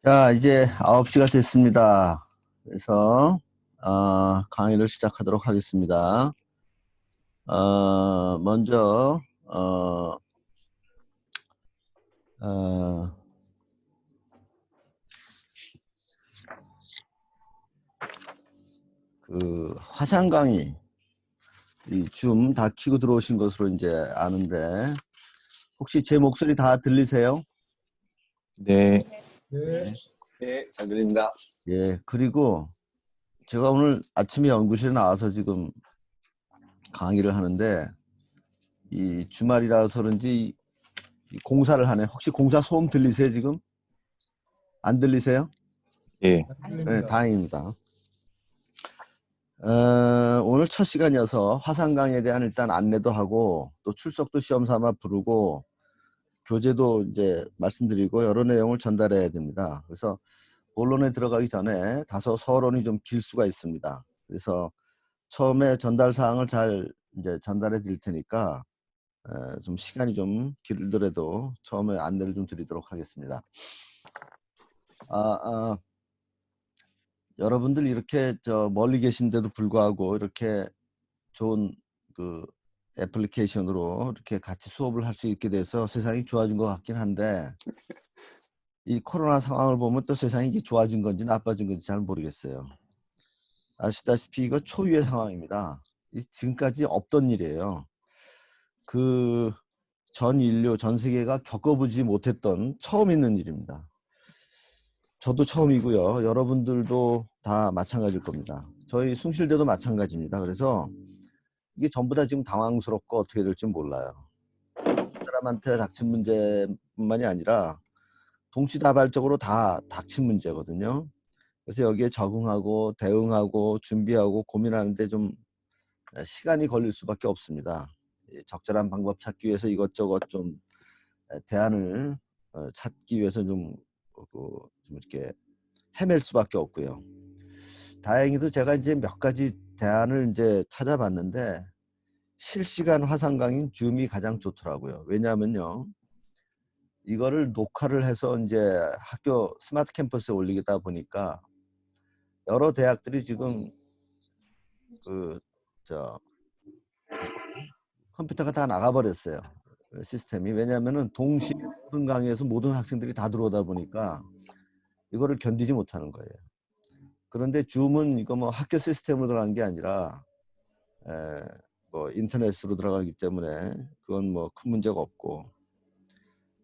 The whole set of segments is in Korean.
자, 이제 9시가 됐습니다. 그래서 강의를 시작하도록 하겠습니다. 먼저 어, 그 화상 강의 이 줌 다 켜고 들어오신 것으로 이제 아는데 혹시 제 목소리 다 들리세요? 네. 네. 네, 잘 들립니다. 예. 그리고 제가 오늘 아침에 연구실에 나와서 지금 강의를 하는데 이 주말이라서 그런지 이 공사를 하네. 혹시 공사 소음 들리세요 지금? 안 들리세요? 예. 네, 다행입니다. 오늘 첫 시간이어서 화상 강의에 대한 일단 안내도 하고 또 출석도 시험 삼아 부르고 교재도 이제 말씀드리고 여러 내용을 전달해야 됩니다. 그래서 본론에 들어가기 전에 다소 서론이 좀 길 수가 있습니다. 그래서 처음에 전달 사항을 잘 이제 전달해 드릴 테니까 좀 시간이 좀 길더라도 처음에 안내를 좀 드리도록 하겠습니다. 여러분들 이렇게 멀리 계신데도 불구하고 이렇게 좋은 그 애플리케이션으로 이렇게 같이 수업을 할 수 있게 돼서 세상이 좋아진 것 같긴 한데 이 코로나 상황을 보면 또 세상이 이게 좋아진 건지 나빠진 건지 잘 모르겠어요. 아시다시피 이거 초유의 상황입니다. 지금까지 없던 일이에요. 그 전 인류, 전 세계가 겪어보지 못했던 처음 있는 일입니다. 저도 처음이고요. 여러분들도 다 마찬가지일 겁니다. 저희 숭실대도 마찬가지입니다. 그래서 이게 전부 다 지금 당황스럽고 어떻게 될지 몰라요. 사람한테 닥친 문제뿐만이 아니라 동시다발적으로 다 닥친 문제거든요. 그래서 여기에 적응하고 대응하고 준비하고 고민하는데 좀 시간이 걸릴 수밖에 없습니다. 적절한 방법 찾기 위해서 이것저것 좀 대안을 찾기 위해서 좀 이렇게 헤맬 수밖에 없고요. 다행히도 제가 이제 몇 가지 대안을 이제 찾아봤는데 실시간 화상 강의인 줌이 가장 좋더라고요. 왜냐하면요, 이거를 녹화를 해서 이제 학교 스마트 캠퍼스에 올리다 보니까 여러 대학들이 지금 컴퓨터가 다 나가버렸어요. 시스템이. 왜냐하면은 동시에 모든 강의에서 모든 학생들이 다 들어오다 보니까 이거를 견디지 못하는 거예요. 그런데 줌은 이거 뭐 학교 시스템으로 들어간 게 아니라 뭐 인터넷으로 들어가기 때문에 그건 뭐 큰 문제가 없고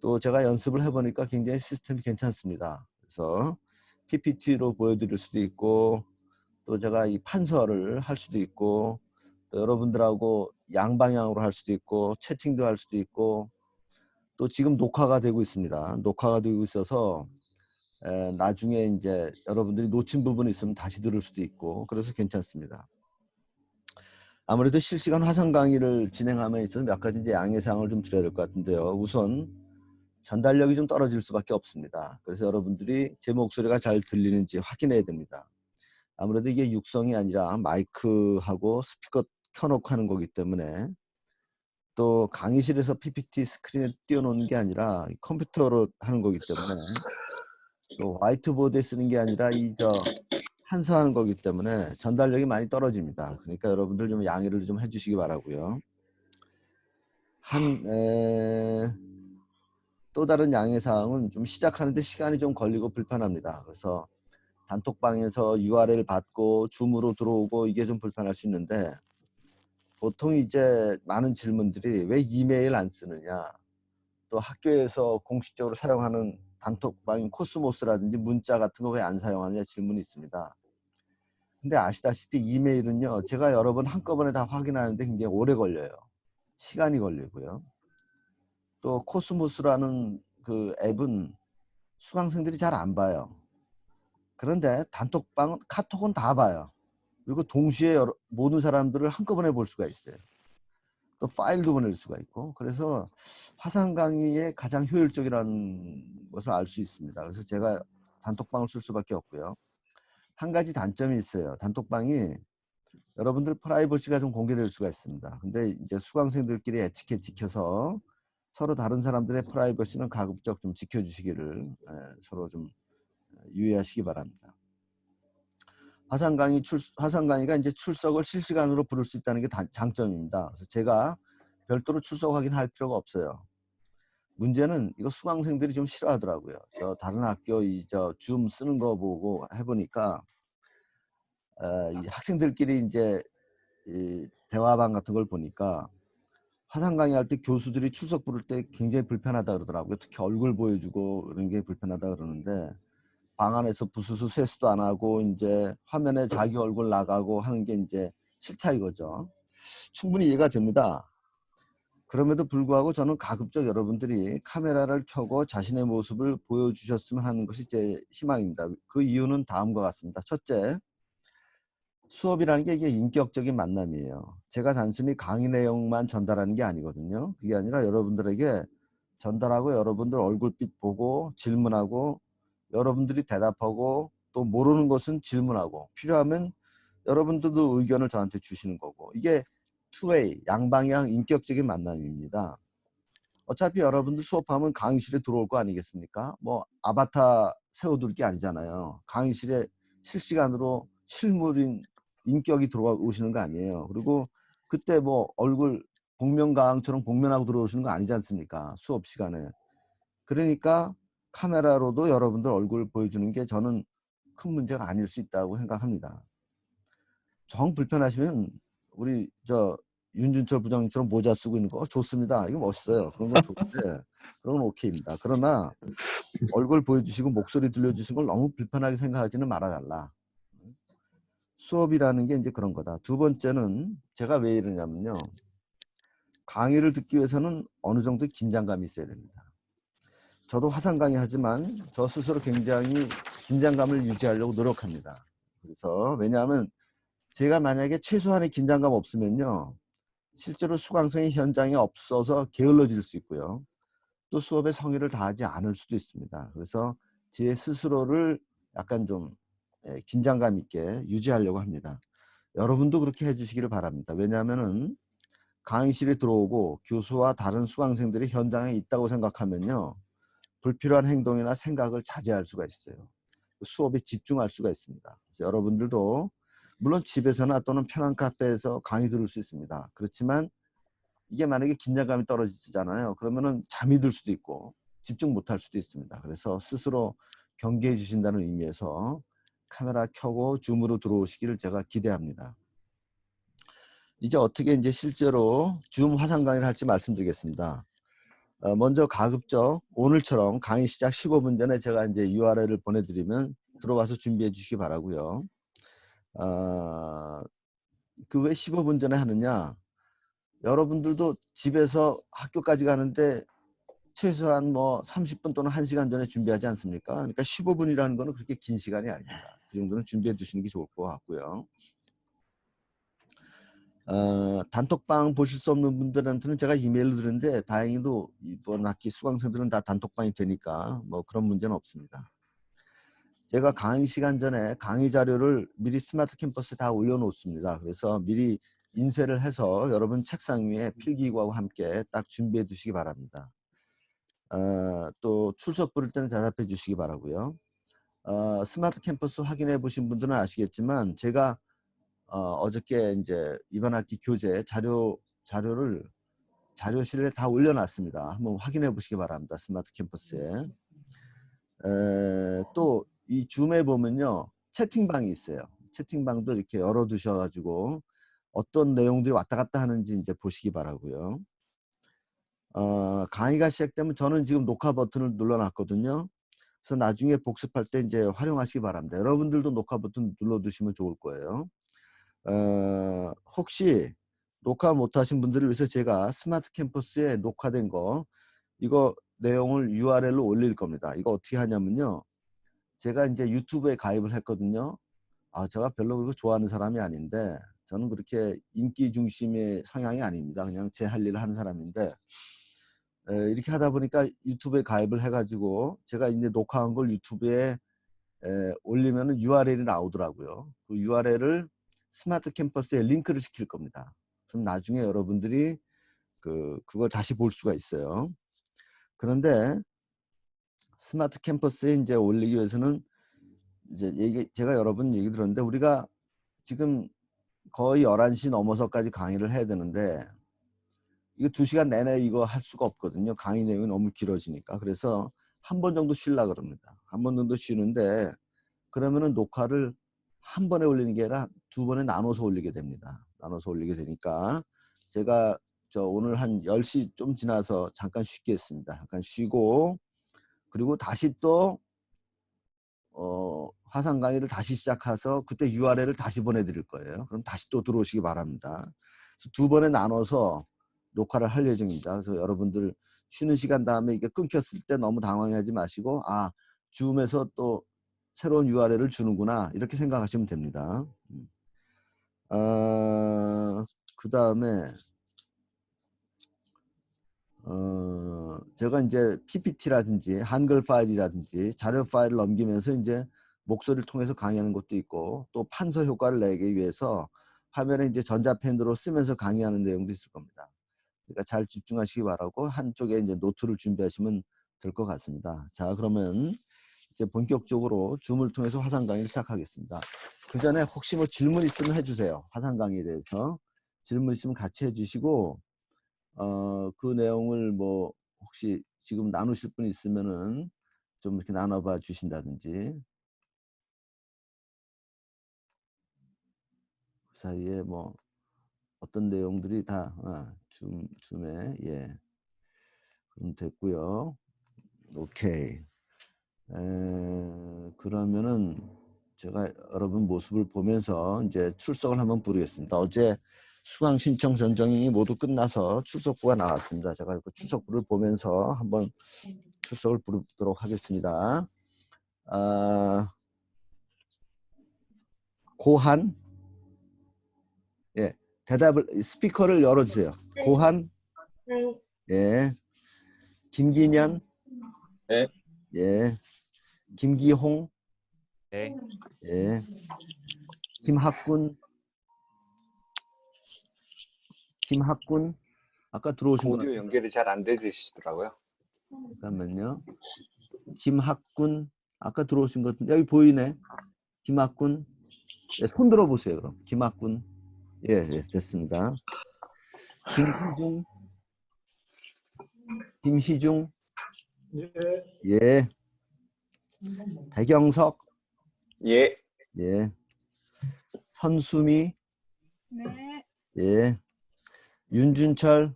또 제가 연습을 해보니까 굉장히 시스템이 괜찮습니다. 그래서 PPT로 보여드릴 수도 있고 또 제가 이 판서를 할 수도 있고 또 여러분들하고 양방향으로 할 수도 있고 채팅도 할 수도 있고 또 지금 녹화가 되고 있습니다. 녹화가 되고 있어서 나중에 이제 여러분들이 놓친 부분이 있으면 다시 들을 수도 있고 그래서 괜찮습니다. 아무래도 실시간 화상 강의를 진행함에 있어서 몇 가지 이제 양해사항을 좀 드려야 될 것 같은데요. 우선 전달력이 좀 떨어질 수밖에 없습니다. 그래서 여러분들이 제 목소리가 잘 들리는지 확인해야 됩니다. 아무래도 이게 육성이 아니라 마이크하고 스피커 켜놓고 하는 거기 때문에 또 강의실에서 PPT 스크린에 띄워놓는 게 아니라 컴퓨터로 하는 거기 때문에 또 화이트보드에 쓰는 게 아니라 한서하는 거기 때문에 전달력이 많이 떨어집니다. 그러니까 여러분들 좀 양해를 좀 해주시기 바라고요. 또 다른 양해사항은 좀 시작하는데 시간이 좀 걸리고 불편합니다. 그래서 단톡방에서 URL 받고 줌으로 들어오고 이게 좀 불편할 수 있는데 보통 이제 많은 질문들이 왜 이메일 안 쓰느냐 또 학교에서 공식적으로 사용하는 단톡방인 코스모스라든지 문자 같은 거 왜 안 사용하느냐 질문이 있습니다. 근데 아시다시피 이메일은요 제가 여러 번 한꺼번에 다 확인하는데 굉장히 오래 걸려요. 시간이 걸리고요. 또 코스모스라는 그 앱은 수강생들이 잘 안 봐요. 그런데 단톡방 카톡은 다 봐요. 그리고 동시에 모든 사람들을 한꺼번에 볼 수가 있어요. 또 파일도 보낼 수가 있고 그래서 화상 강의의 가장 효율적이라는 것을 알 수 있습니다. 그래서 제가 단톡방을 쓸 수밖에 없고요. 한 가지 단점이 있어요. 단톡방이 여러분들 프라이버시가 좀 공개될 수가 있습니다. 근데 이제 수강생들끼리 에티켓 지켜서 서로 다른 사람들의 프라이버시는 가급적 좀 지켜주시기를 서로 좀 유의하시기 바랍니다. 화상 강의가 이제 출석을 실시간으로 부를 수 있다는 게 장점입니다. 그래서 제가 별도로 출석 확인할 필요가 없어요. 문제는 이거 수강생들이 좀 싫어하더라고요. 저 다른 학교 줌 쓰는 거 보고 해보니까 이 학생들끼리 이제 이 대화방 같은 걸 보니까 화상 강의할 때 교수들이 출석 부를 때 굉장히 불편하다 그러더라고요. 특히 얼굴 보여주고 그런 게 불편하다 그러는데 방 안에서 부스스 세수도 안 하고 이제 화면에 자기 얼굴 나가고 하는 게 이제 싫다 이거죠. 충분히 이해가 됩니다. 그럼에도 불구하고 저는 가급적 여러분들이 카메라를 켜고 자신의 모습을 보여주셨으면 하는 것이 제 희망입니다. 그 이유는 다음과 같습니다. 첫째, 수업이라는 게 이게 인격적인 만남이에요. 제가 단순히 강의 내용만 전달하는 게 아니거든요. 그게 아니라 여러분들에게 전달하고 여러분들 얼굴빛 보고 질문하고 여러분들이 대답하고 또 모르는 것은 질문하고 필요하면 여러분들도 의견을 저한테 주시는 거고 이게 투웨이 양방향 인격적인 만남입니다. 어차피 여러분들 수업하면 강의실에 들어올 거 아니겠습니까? 뭐 아바타 세워둘 게 아니잖아요. 강의실에 실시간으로 실물인 인격이 들어오시는 거 아니에요. 그리고 그때 뭐 얼굴 복면가왕처럼 복면하고 들어오시는 거 아니지 않습니까? 수업 시간에. 그러니까 카메라로도 여러분들 얼굴 보여주는 게 저는 큰 문제가 아닐 수 있다고 생각합니다. 정 불편하시면 우리 윤준철 부장님처럼 모자 쓰고 있는 거 좋습니다. 이거 멋있어요. 그런 건 좋은데 그런 건 오케이입니다. 그러나 얼굴 보여주시고 목소리 들려주시는 걸 너무 불편하게 생각하지는 말아달라. 수업이라는 게 이제 그런 거다. 두 번째는 제가 왜 이러냐면요. 강의를 듣기 위해서는 어느 정도 긴장감이 있어야 됩니다. 저도 화상 강의 하지만 저 스스로 굉장히 긴장감을 유지하려고 노력합니다. 그래서 왜냐하면 제가 만약에 최소한의 긴장감 없으면요. 실제로 수강생이 현장에 없어서 게을러질 수 있고요. 또 수업의 성의를 다하지 않을 수도 있습니다. 그래서 제 스스로를 약간 좀 긴장감 있게 유지하려고 합니다. 여러분도 그렇게 해주시기를 바랍니다. 왜냐하면은 강의실에 들어오고 교수와 다른 수강생들이 현장에 있다고 생각하면요. 불필요한 행동이나 생각을 자제할 수가 있어요. 수업에 집중할 수가 있습니다. 그래서 여러분들도 물론 집에서나 또는 편한 카페에서 강의 들을 수 있습니다. 그렇지만 이게 만약에 긴장감이 떨어지잖아요. 그러면은 잠이 들 수도 있고 집중 못할 수도 있습니다. 그래서 스스로 경계해 주신다는 의미에서 카메라 켜고 줌으로 들어오시기를 제가 기대합니다. 이제 어떻게 이제 실제로 줌 화상 강의를 할지 말씀드리겠습니다. 먼저 가급적 오늘처럼 강의 시작 15분 전에 제가 이제 URL을 보내드리면 들어와서 준비해 주시기 바라고요. 그 왜 15분 전에 하느냐? 여러분들도 집에서 학교까지 가는데 최소한 뭐 30분 또는 1시간 전에 준비하지 않습니까? 그러니까 15분이라는 거는 그렇게 긴 시간이 아닙니다. 그 정도는 준비해 두시는 게 좋을 것 같고요. 단톡방 보실 수 없는 분들한테는 제가 이메일로 드렸는데 다행히도 이번 학기 수강생들은 다 단톡방이 되니까 뭐 그런 문제는 없습니다. 제가 강의 시간 전에 강의 자료를 미리 스마트 캠퍼스에 다 올려놓습니다. 그래서 미리 인쇄를 해서 여러분 책상 위에 필기구하고 함께 딱 준비해 두시기 바랍니다. 또 출석 부를 때는 대답해 주시기 바라고요. 스마트 캠퍼스 확인해 보신 분들은 아시겠지만 제가 어저께 이제 이번 학기 교재 자료를 자료실에 다 올려놨습니다. 한번 확인해 보시기 바랍니다. 스마트 캠퍼스에. 또 이 줌에 보면요. 채팅방이 있어요. 채팅방도 이렇게 열어두셔가지고 어떤 내용들이 왔다 갔다 하는지 이제 보시기 바라고요. 강의가 시작되면 저는 지금 녹화 버튼을 눌러놨거든요. 그래서 나중에 복습할 때 이제 활용하시기 바랍니다. 여러분들도 녹화 버튼 눌러두시면 좋을 거예요. 혹시 녹화 못하신 분들을 위해서 제가 스마트 캠퍼스에 녹화된 거 이거 내용을 URL로 올릴 겁니다. 이거 어떻게 하냐면요. 제가 이제 유튜브에 가입을 했거든요. 제가 별로 그렇게 좋아하는 사람이 아닌데 저는 그렇게 인기 중심의 성향이 아닙니다. 그냥 제 할 일을 하는 사람인데 이렇게 하다 보니까 유튜브에 가입을 해가지고 제가 이제 녹화한 걸 유튜브에 올리면은 URL이 나오더라고요. 그 URL을 스마트 캠퍼스에 링크를 시킬 겁니다. 그럼 나중에 여러분들이 그걸 다시 볼 수가 있어요. 그런데 스마트 캠퍼스에 이제 올리기 위해서는 이제 제가 여러 번 얘기 들었는데 우리가 지금 거의 11시 넘어서까지 강의를 해야 되는데 이거 2시간 내내 이거 할 수가 없거든요. 강의 내용이 너무 길어지니까. 그래서 한 번 정도 쉬려고 그럽니다. 한 번 정도 쉬는데 그러면은 녹화를 한 번에 올리는 게 아니라 2번에 나눠서 올리게 됩니다. 나눠서 올리게 되니까 제가 오늘 한 10시 좀 지나서 잠깐 쉬겠습니다. 잠깐 쉬고 그리고 다시 또 화상 강의를 다시 시작해서 그때 URL을 다시 보내드릴 거예요. 그럼 다시 또 들어오시기 바랍니다. 그래서 2번에 나눠서 녹화를 할 예정입니다. 그래서 여러분들 쉬는 시간 다음에 이게 끊겼을 때 너무 당황하지 마시고 줌에서 또 새로운 URL을 주는구나 이렇게 생각하시면 됩니다. 그 다음에 제가 이제 PPT라든지 한글 파일이라든지 자료 파일을 넘기면서 이제 목소리를 통해서 강의하는 것도 있고 또 판서 효과를 내기 위해서 화면에 이제 전자펜으로 쓰면서 강의하는 내용도 있을 겁니다. 그러니까 잘 집중하시기 바라고 한쪽에 이제 노트를 준비하시면 될 것 같습니다. 자, 그러면 이제 본격적으로 줌을 통해서 화상 강의를 시작하겠습니다. 그 전에 혹시 뭐 질문 있으면 해주세요. 화상 강의에 대해서 질문 있으면 같이 해주시고 그 내용을 뭐 혹시 지금 나누실 분 있으면은 좀 이렇게 나눠봐 주신다든지 그 사이에 뭐 어떤 내용들이 다 줌에 그럼 됐고요. 오케이. 그러면은 제가 여러분 모습을 보면서 이제 출석을 한번 부르겠습니다. 어제 수강 신청 전정이 모두 끝나서 출석부가 나왔습니다. 제가 그 출석부를 보면서 한번 출석을 부르도록 하겠습니다. 고한, 대답을 스피커를 열어주세요. 고한, 김기년, 네. 김기홍, 네. 김학군, 아까 들어오신 분 오디오 연결이 잘 안 되시더라고요. 잠깐만요. 김학군, 아까 들어오신 것 같은데 여기 보이네. 김학군, 손 들어보세요. 그럼 김학군, 됐습니다. 김희중, 배경석, 예. 선수미, 윤준철,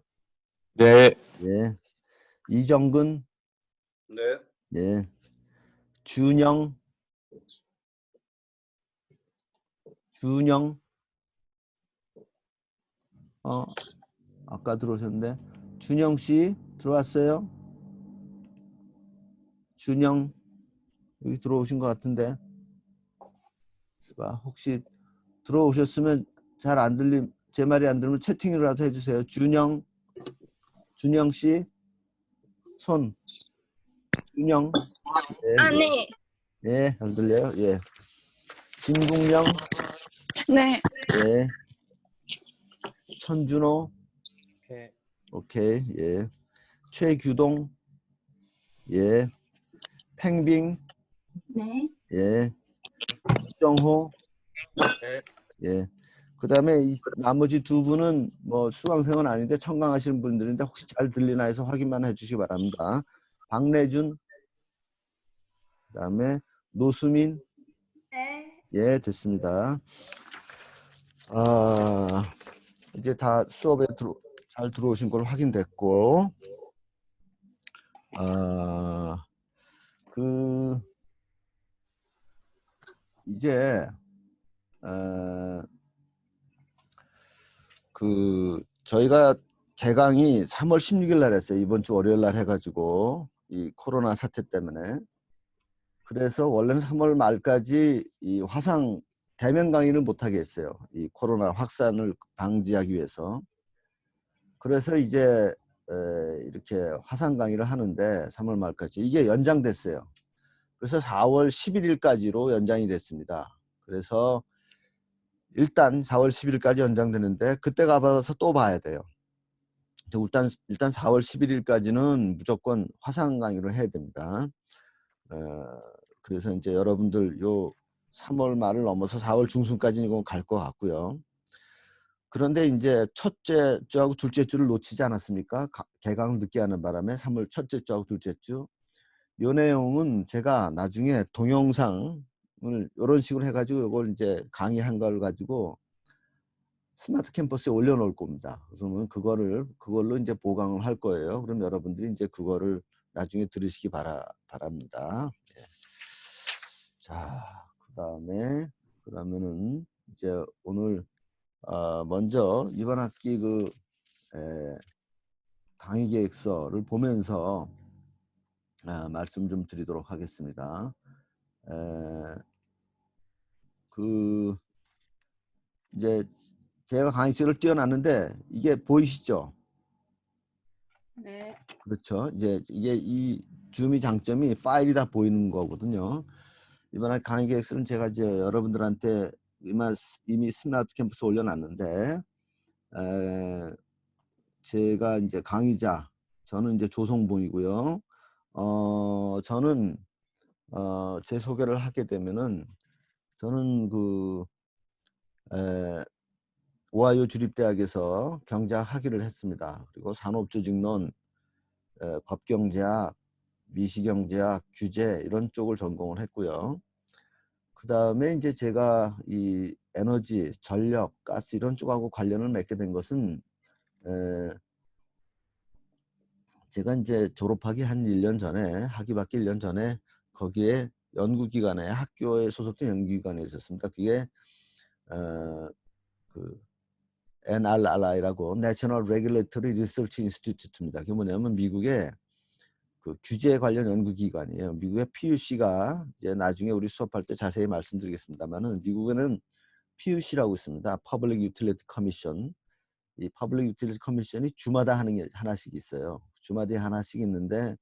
네. 이정근, 네. 준영, 아까 들어오셨는데 준영 씨 들어왔어요? 준영 여기 들어오신 것 같은데 혹시 들어오셨으면 잘 안 들림 제 말이 안 들리면 채팅이라도 해주세요. 준영 씨 손. 준영. 네, 잘 들려요. 진국영. 네. 천준호. 오케이. 최규동. 팽빙. 정호. 그 다음에 나머지 두 분은 뭐 수강생은 아닌데 청강하시는 분들인데 혹시 잘 들리나 해서 확인만 해주시기 바랍니다. 박래준, 그 다음에 노수민. 됐습니다. 이제 다 수업에 잘 들어오신 걸 확인됐고, 이제 저희가 개강이 3월 16일 날 했어요. 이번 주 월요일 날 해가지고 이 코로나 사태 때문에. 그래서 원래는 3월 말까지 이 화상 대면 강의를 못하게 했어요. 이 코로나 확산을 방지하기 위해서. 그래서 이제 이렇게 화상 강의를 하는데 3월 말까지 이게 연장됐어요. 그래서 4월 11일까지로 연장이 됐습니다. 그래서 일단 4월 10일까지 연장되는데 그때 가봐서 또 봐야 돼요. 일단 4월 11일까지는 무조건 화상 강의를 해야 됩니다. 그래서 이제 여러분들 요 3월 말을 넘어서 4월 중순까지는 이건 갈 것 같고요. 그런데 이제 첫째 주하고 둘째 주를 놓치지 않았습니까? 개강을 늦게 하는 바람에 3월 첫째 주하고 둘째 주. 요 내용은 제가 나중에 동영상을 이런 식으로 해가지고 이걸 이제 강의한 걸 가지고 스마트 캠퍼스에 올려놓을 겁니다. 그러면 그걸로 이제 보강을 할 거예요. 그럼 여러분들이 이제 그거를 나중에 들으시기 바랍니다. 예. 자, 그러면은 이제 오늘 먼저 이번 학기 강의 계획서를 보면서 말씀 좀 드리도록 하겠습니다. 이제 제가 강의실을 띄워놨는데 이게 보이시죠? 네. 그렇죠. 이제 이게 이 줌이 장점이 파일이 다 보이는 거거든요. 이번에 강의 계획서는 제가 이제 여러분들한테 이미 스마트 캠퍼스 올려놨는데 제가 이제 강의자, 저는 이제 조성봉이고요. 저는 제 소개를 하게 되면은 저는 오하이오 주립대학에서 경제학 학위를 했습니다. 그리고 산업조직론, 법경제학, 미시경제학, 규제 이런 쪽을 전공을 했고요. 그 다음에 이제 제가 이 에너지, 전력, 가스 이런 쪽하고 관련을 맺게 된 것은 제가 이제 졸업하기 한 1년 전에, 학위 받기 1년 전에 거기에 연구기관에, 학교에 소속된 연구기관에 있었습니다. 그게 NRRI라고 National Regulatory Research Institute입니다. 그게 뭐냐면 미국의 규제 관련 연구기관이에요. 미국의 PUC가 이제 나중에 우리 수업할 때 자세히 말씀드리겠습니다만은 미국에는 PUC라고 있습니다. Public Utility Commission. 이 Public Utility Commission이 주마다 하는 게 하나씩 있어요. 주마다 하나씩 있는데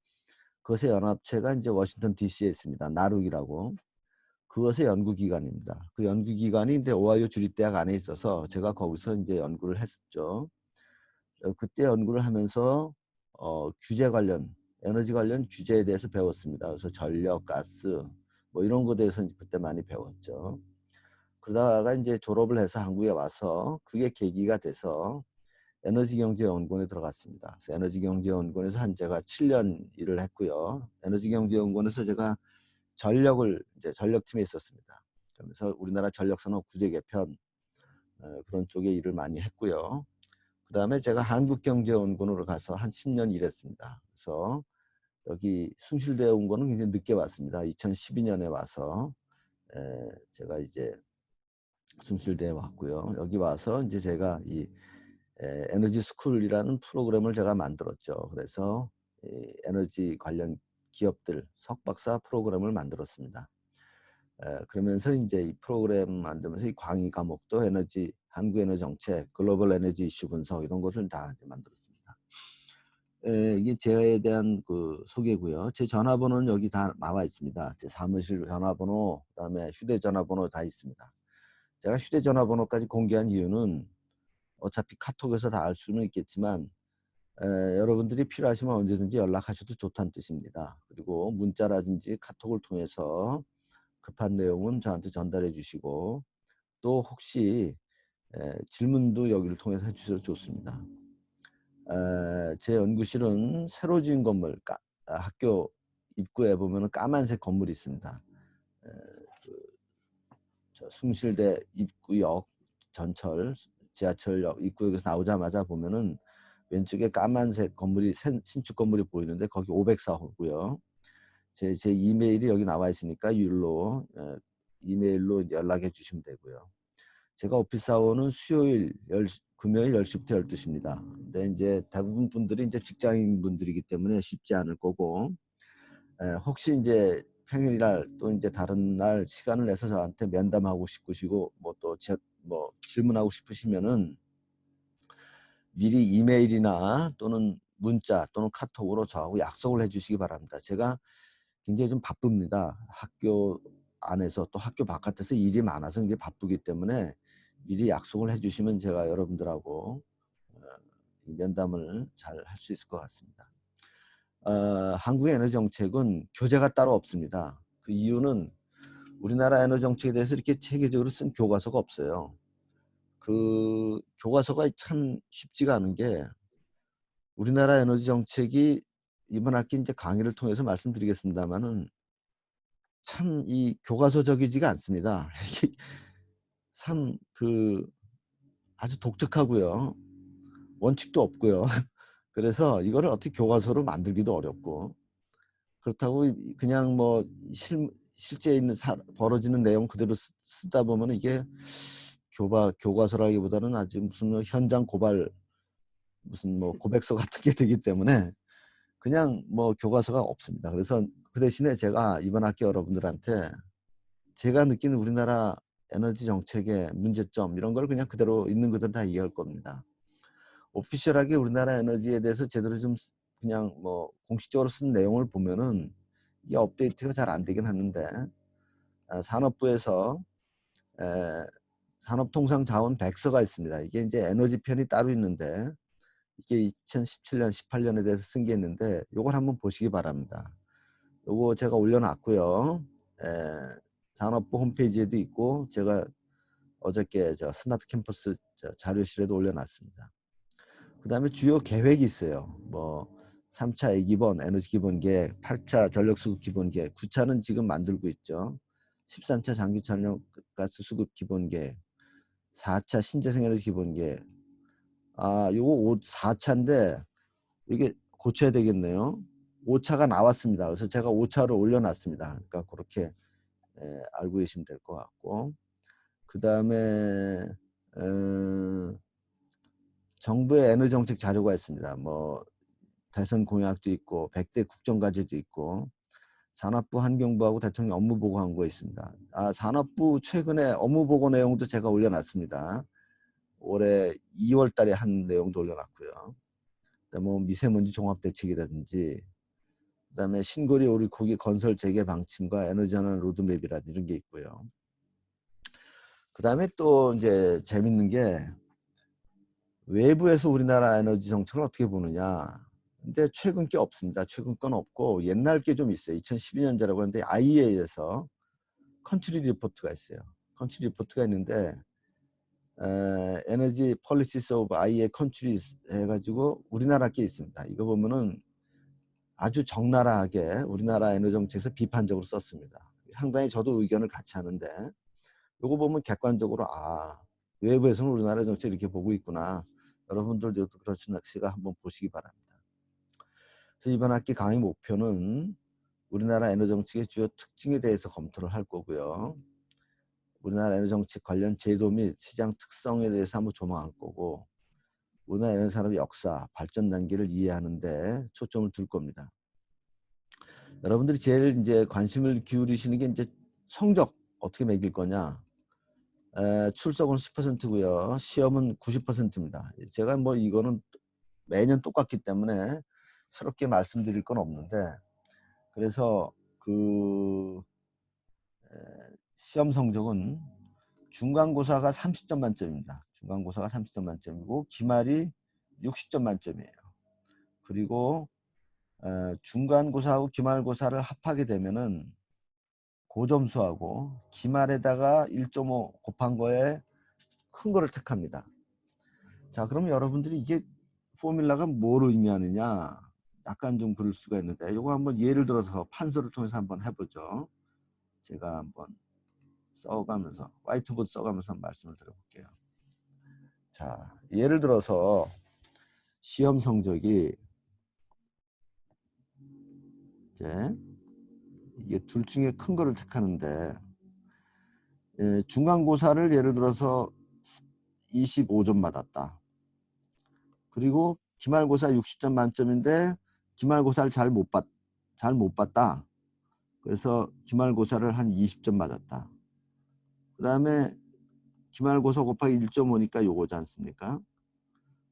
그것의 연합체가 이제 워싱턴 DC에 있습니다. 나룩이라고. 그것의 연구기관입니다. 그 연구기관이 이제 오하이오 주립대학 안에 있어서 제가 거기서 이제 연구를 했었죠. 그때 연구를 하면서 규제 관련, 에너지 관련 규제에 대해서 배웠습니다. 그래서 전력, 가스 뭐 이런 거에 대해서 그때 많이 배웠죠. 그러다가 이제 졸업을 해서 한국에 와서 그게 계기가 돼서 에너지경제연구원에 들어갔습니다. 그래서 에너지경제연구원에서 제가 7년 일을 했고요. 에너지경제연구원에서 제가 전력팀에 있었습니다. 그러면서 우리나라 전력산업 구제 개편 그런 쪽에 일을 많이 했고요. 그 다음에 제가 한국경제연구원으로 가서 한 10년 일했습니다. 그래서 여기 숭실대에 온 거는 굉장히 늦게 왔습니다. 2012년에 와서 제가 이제 숭실대에 왔고요. 여기 와서 이제 제가 이 에너지 스쿨이라는 프로그램을 제가 만들었죠. 그래서 에너지 관련 기업들 석박사 프로그램을 만들었습니다. 그러면서 이제 이 프로그램 만들면서 이 강의 과목도 한국 에너지 정책, 글로벌 에너지 이슈 분석 이런 것을 다 만들었습니다. 이게 저에 대한 소개고요. 제 전화번호는 여기 다 나와 있습니다. 제 사무실 전화번호, 그다음에 휴대전화번호 다 있습니다. 제가 휴대전화번호까지 공개한 이유는 어차피 카톡에서 다 알 수는 있겠지만 여러분들이 필요하시면 언제든지 연락하셔도 좋다는 뜻입니다. 그리고 문자라든지 카톡을 통해서 급한 내용은 저한테 전달해 주시고 또 혹시 질문도 여기를 통해서 해주셔도 좋습니다. 제 연구실은 새로 지은 건물, 학교 입구에 보면 까만색 건물이 있습니다. 숭실대 입구역 전철 지하철역 입구역에서 나오자마자 보면은 왼쪽에 까만색 건물이 신축 건물이 보이는데 거기 504호고요. 제 이메일이 여기 나와 있으니까 이메일로 연락해 주시면 되고요. 제가 오피스 아워는 금요일 10시부터 12시입니다. 근데 이제 대부분 분들이 이제 직장인 분들이기 때문에 쉽지 않을 거고 혹시 이제 평일날 또 이제 다른 날 시간을 내서 저한테 면담하고 싶으시고 뭐 질문하고 싶으시면은 미리 이메일이나 또는 문자 또는 카톡으로 저하고 약속을 해주시기 바랍니다. 제가 굉장히 좀 바쁩니다. 학교 안에서 또 학교 바깥에서 일이 많아서 이게 바쁘기 때문에 미리 약속을 해주시면 제가 여러분들하고 면담을 잘 할 수 있을 것 같습니다. 한국의 에너지 정책은 교재가 따로 없습니다. 그 이유는 우리나라 에너지 정책에 대해서 이렇게 체계적으로 쓴 교과서가 없어요. 그 교과서가 참 쉽지가 않은 게 우리나라 에너지 정책이 이번 학기 이제 강의를 통해서 말씀드리겠습니다만은 참 이 교과서적이지가 않습니다. 이게 참 아주 독특하고요. 원칙도 없고요. 그래서 이거를 어떻게 교과서로 만들기도 어렵고 그렇다고 그냥 뭐 실제 있는 벌어지는 내용 그대로 쓰다 보면 이게 교과서라기보다는 아주 무슨 현장 고발 무슨 뭐 고백서 같은 게 되기 때문에 그냥 뭐 교과서가 없습니다. 그래서 그 대신에 제가 이번 학기 여러분들한테 제가 느끼는 우리나라 에너지 정책의 문제점 이런 걸 그냥 그대로 있는 그대로 다 얘기할 겁니다. 오피셜하게 우리나라 에너지에 대해서 제대로 좀 그냥 뭐 공식적으로 쓴 내용을 보면은 이게 업데이트가 잘 안 되긴 하는데 산업부에서 산업통상자원 백서가 있습니다. 이게 이제 에너지 편이 따로 있는데 이게 2017년, 18년에 대해서 쓴 게 있는데 요걸 한번 보시기 바랍니다. 요거 제가 올려놨고요. 산업부 홈페이지에도 있고 제가 어저께 스마트 캠퍼스 자료실에도 올려놨습니다. 그 다음에 주요 계획이 있어요. 뭐 3차 A기본 에너지 기본계획, 8차 전력수급 기본계획, 9차는 지금 만들고 있죠. 13차 장기전력가스 수급 기본계획, 4차 신재생 에너지 기본계획. 요거 4차인데 이게 고쳐야 되겠네요. 5차가 나왔습니다. 그래서 제가 5차를 올려놨습니다. 그러니까 그렇게 알고 계시면 될 것 같고, 그 다음에 정부의 에너지 정책 자료가 있습니다. 뭐 대선 공약도 있고 100대 국정과제도 있고 산업부 환경부하고 대통령 업무보고 한 거 있습니다. 산업부 최근에 업무보고 내용도 제가 올려놨습니다. 올해 2월 달에 한 내용도 올려놨고요. 그다음에 뭐 미세먼지 종합대책이라든지 그다음에 신고리 오리고기 건설 재개 방침과 에너지 전환 로드맵이라든지 이런 게 있고요. 그다음에 또 이제 재밌는 게 외부에서 우리나라 에너지 정책을 어떻게 보느냐. 근데 최근 게 없습니다. 최근 건 없고 옛날 게 좀 있어요. 2012년제라고 하는데 IEA에서 컨트리 리포트가 있어요. 컨트리 리포트가 있는데 에너지 폴리시스 오브 IEA 컨트리즈 해가지고 우리나라 게 있습니다. 이거 보면은 아주 적나라하게 우리나라 에너지 정책에서 비판적으로 썼습니다. 상당히 저도 의견을 같이 하는데 이거 보면 객관적으로 외부에서는 우리나라 정책 이렇게 보고 있구나. 여러분들도 그렇지가 한번 보시기 바랍니다. 그래서 이번 학기 강의 목표는 우리나라 에너지 정책의 주요 특징에 대해서 검토를 할 거고요. 우리나라 에너지 정책 관련 제도 및 시장 특성에 대해서 한번 조망할 거고 우리나라 에너지 산업의 역사, 발전 단계를 이해하는 데 초점을 둘 겁니다. 여러분들이 제일 이제 관심을 기울이시는 게 이제 성적 어떻게 매길 거냐. 출석은 10%고요. 시험은 90%입니다. 제가 뭐 이거는 매년 똑같기 때문에 새롭게 말씀드릴 건 없는데 그래서 시험 성적은 중간고사가 30점 만점입니다. 중간고사가 30점 만점이고 기말이 60점 만점이에요. 그리고 중간고사하고 기말고사를 합하게 되면은 고점수하고 기말에다가 1.5 곱한 거에 큰 거를 택합니다. 자, 그럼 여러분들이 이게 포뮬라가 뭘 의미하느냐 약간 좀 그럴 수가 있는데 이거 한번 예를 들어서 판서를 통해서 한번 해보죠. 제가 한번 써가면서 화이트보드 써가면서 말씀을 드려볼게요. 자, 예를 들어서 시험 성적이 이제 이게 둘 중에 큰 거를 택하는데 중간고사를 예를 들어서 25점 받았다. 그리고 기말고사 60점 만점인데 기말고사를 잘 못 봤다. 그래서 기말고사를 한 20점 맞았다. 그 다음에 기말고사 곱하기 1.5니까 요거지 않습니까?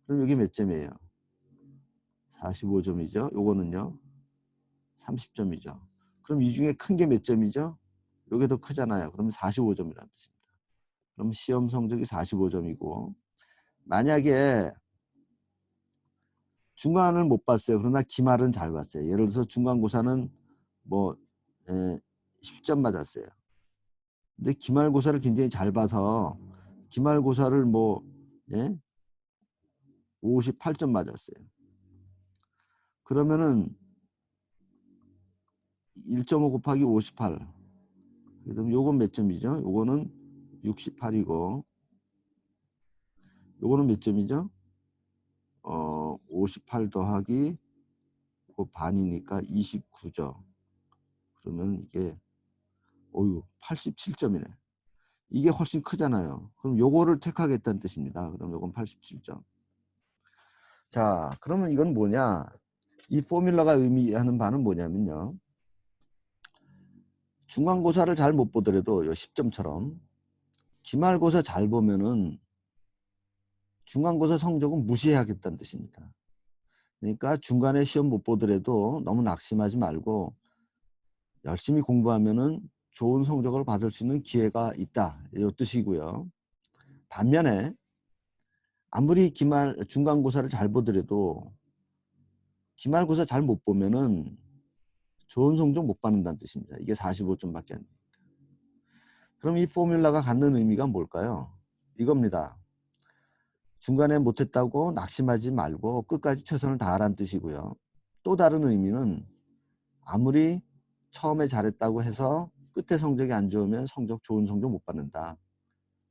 그럼 여기 몇 점이에요? 45점이죠. 요거는요 30점이죠. 그럼 이 중에 큰 게 몇 점이죠? 요게 더 크잖아요. 그러면 45점이라는 뜻입니다. 그럼 시험 성적이 45점이고 만약에 중간을 못 봤어요. 그러나 기말은 잘 봤어요. 예를 들어서 중간고사는 뭐 10점 맞았어요. 근데 기말고사를 굉장히 잘 봐서 기말고사를 뭐 58점 맞았어요. 그러면은 1.5 곱하기 58. 그럼 요건 몇 점이죠? 요거는 68이고 요거는 몇 점이죠? 58 더하기 그 반이니까 29점. 그러면 이게 87점이네. 이게 훨씬 크잖아요. 그럼 요거를 택하겠다는 뜻입니다. 그럼 요건 87점. 자, 그러면 이건 뭐냐? 이 포뮬러가 의미하는 바는 뭐냐면요. 중간고사를 잘 못 보더라도 요 10점처럼 기말고사 잘 보면은 중간고사 성적은 무시해야겠다는 뜻입니다. 그러니까 중간에 시험 못 보더라도 너무 낙심하지 말고 열심히 공부하면은 좋은 성적을 받을 수 있는 기회가 있다. 이 뜻이고요. 반면에 아무리 중간고사를 잘 보더라도 기말고사 잘 못 보면은 좋은 성적 못 받는다는 뜻입니다. 이게 45점밖에 안 됩니다. 그럼 이 포뮬러가 갖는 의미가 뭘까요? 이겁니다. 중간에 못했다고 낙심하지 말고 끝까지 최선을 다하라는 뜻이고요. 또 다른 의미는 아무리 처음에 잘했다고 해서 끝에 성적이 안 좋으면 좋은 성적 못 받는다.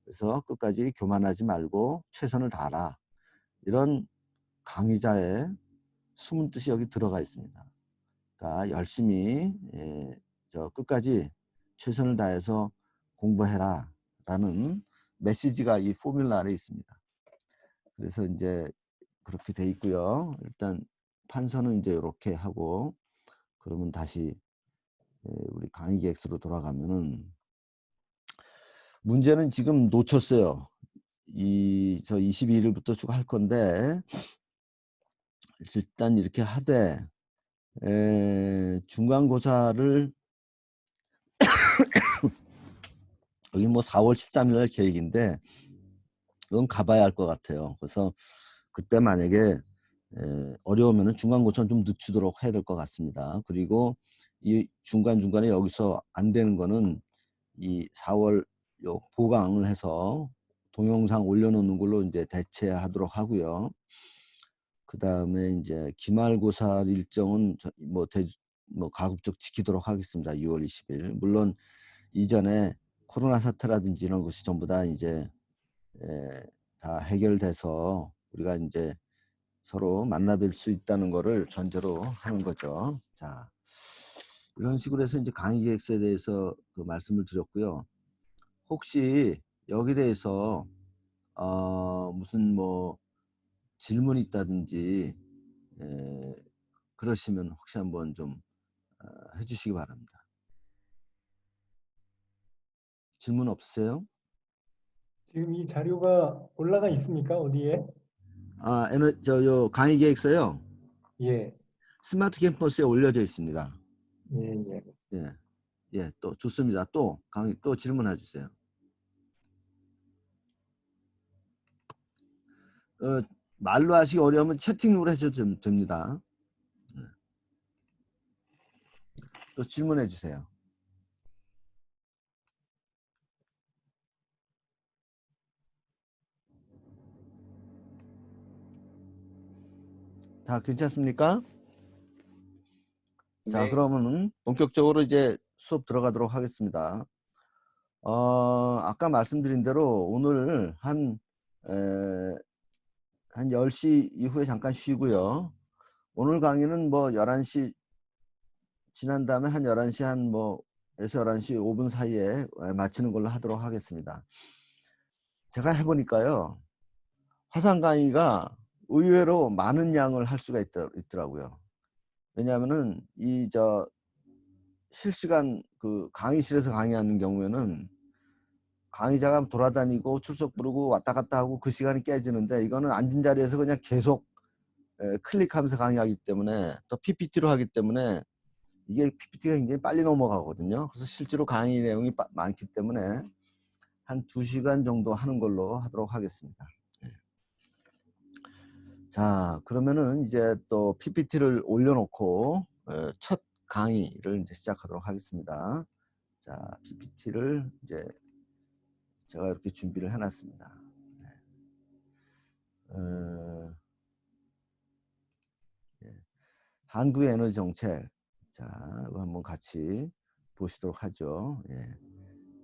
그래서 끝까지 교만하지 말고 최선을 다하라. 이런 강의자의 숨은 뜻이 여기 들어가 있습니다. 그러니까 열심히 끝까지 최선을 다해서 공부해라 라는 메시지가 이 포뮬러 안에 있습니다. 그래서 이제 그렇게 돼 있고요. 일단 판서는 이제 이렇게 하고 그러면 다시 우리 강의 계획서로 돌아가면은 문제는 지금 놓쳤어요. 저 22일부터 쭉 할 건데 일단 이렇게 하되 중간고사를 여기 뭐 4월 13일 날 계획인데 그건 가봐야 할 것 같아요. 그래서 그때 만약에 어려우면 중간고사는 좀 늦추도록 해야 될 것 같습니다. 그리고 이 중간중간에 여기서 안 되는 거는 이 4월 요 보강을 해서 동영상 올려놓는 걸로 이제 대체하도록 하고요. 그 다음에 이제 기말고사 일정은 뭐 가급적 지키도록 하겠습니다. 6월 20일. 물론 이전에 코로나 사태라든지 이런 것이 전부 다 이제 다 해결돼서 우리가 이제 서로 만나뵐 수 있다는 거를 전제로 하는 거죠. 자, 이런 식으로 해서 이제 강의 계획서에 대해서 그 말씀을 드렸고요. 혹시 여기 대해서 무슨 뭐 질문이 있다든지 그러시면 혹시 한번 좀 해주시기 바랍니다. 질문 없으세요? 지금 이 자료가 올라가 있습니까? 어디에? 요 강의 계획서요. 예. 스마트 캠퍼스에 올려져 있습니다. 예. 예, 또 좋습니다. 또 강의 또 질문해 주세요. 말로 하시기 어려우면 채팅으로 하셔도 됩니다. 또 질문해 주세요. 다 괜찮습니까? 네. 자, 그러면 본격적으로 이제 수업 들어가도록 하겠습니다. 아까 말씀드린 대로 오늘 한 10시 이후에 잠깐 쉬고요. 오늘 강의는 뭐 11시 지난 다음에 한 11시 에서 11시 5분 사이에 마치는 걸로 하도록 하겠습니다. 제가 해보니까요. 화상 강의가 의외로 많은 양을 할 수가 있더라고요. 왜냐하면은 실시간 그 강의실에서 강의하는 경우에는 강의자가 돌아다니고 출석 부르고 왔다 갔다 하고 그 시간이 깨지는데 이거는 앉은 자리에서 그냥 계속 클릭하면서 강의하기 때문에 또 PPT로 하기 때문에 이게 PPT가 굉장히 빨리 넘어가거든요. 그래서 실제로 강의 내용이 많기 때문에 한 2시간 정도 하는 걸로 하도록 하겠습니다. 자, 그러면은 이제 또 PPT를 올려놓고 첫 강의를 이제 시작하도록 하겠습니다. 자, PPT를 이제 제가 이렇게 준비를 해놨습니다. 네. 예. 한국의 에너지 정책. 자, 이거 한번 같이 보시도록 하죠. 예.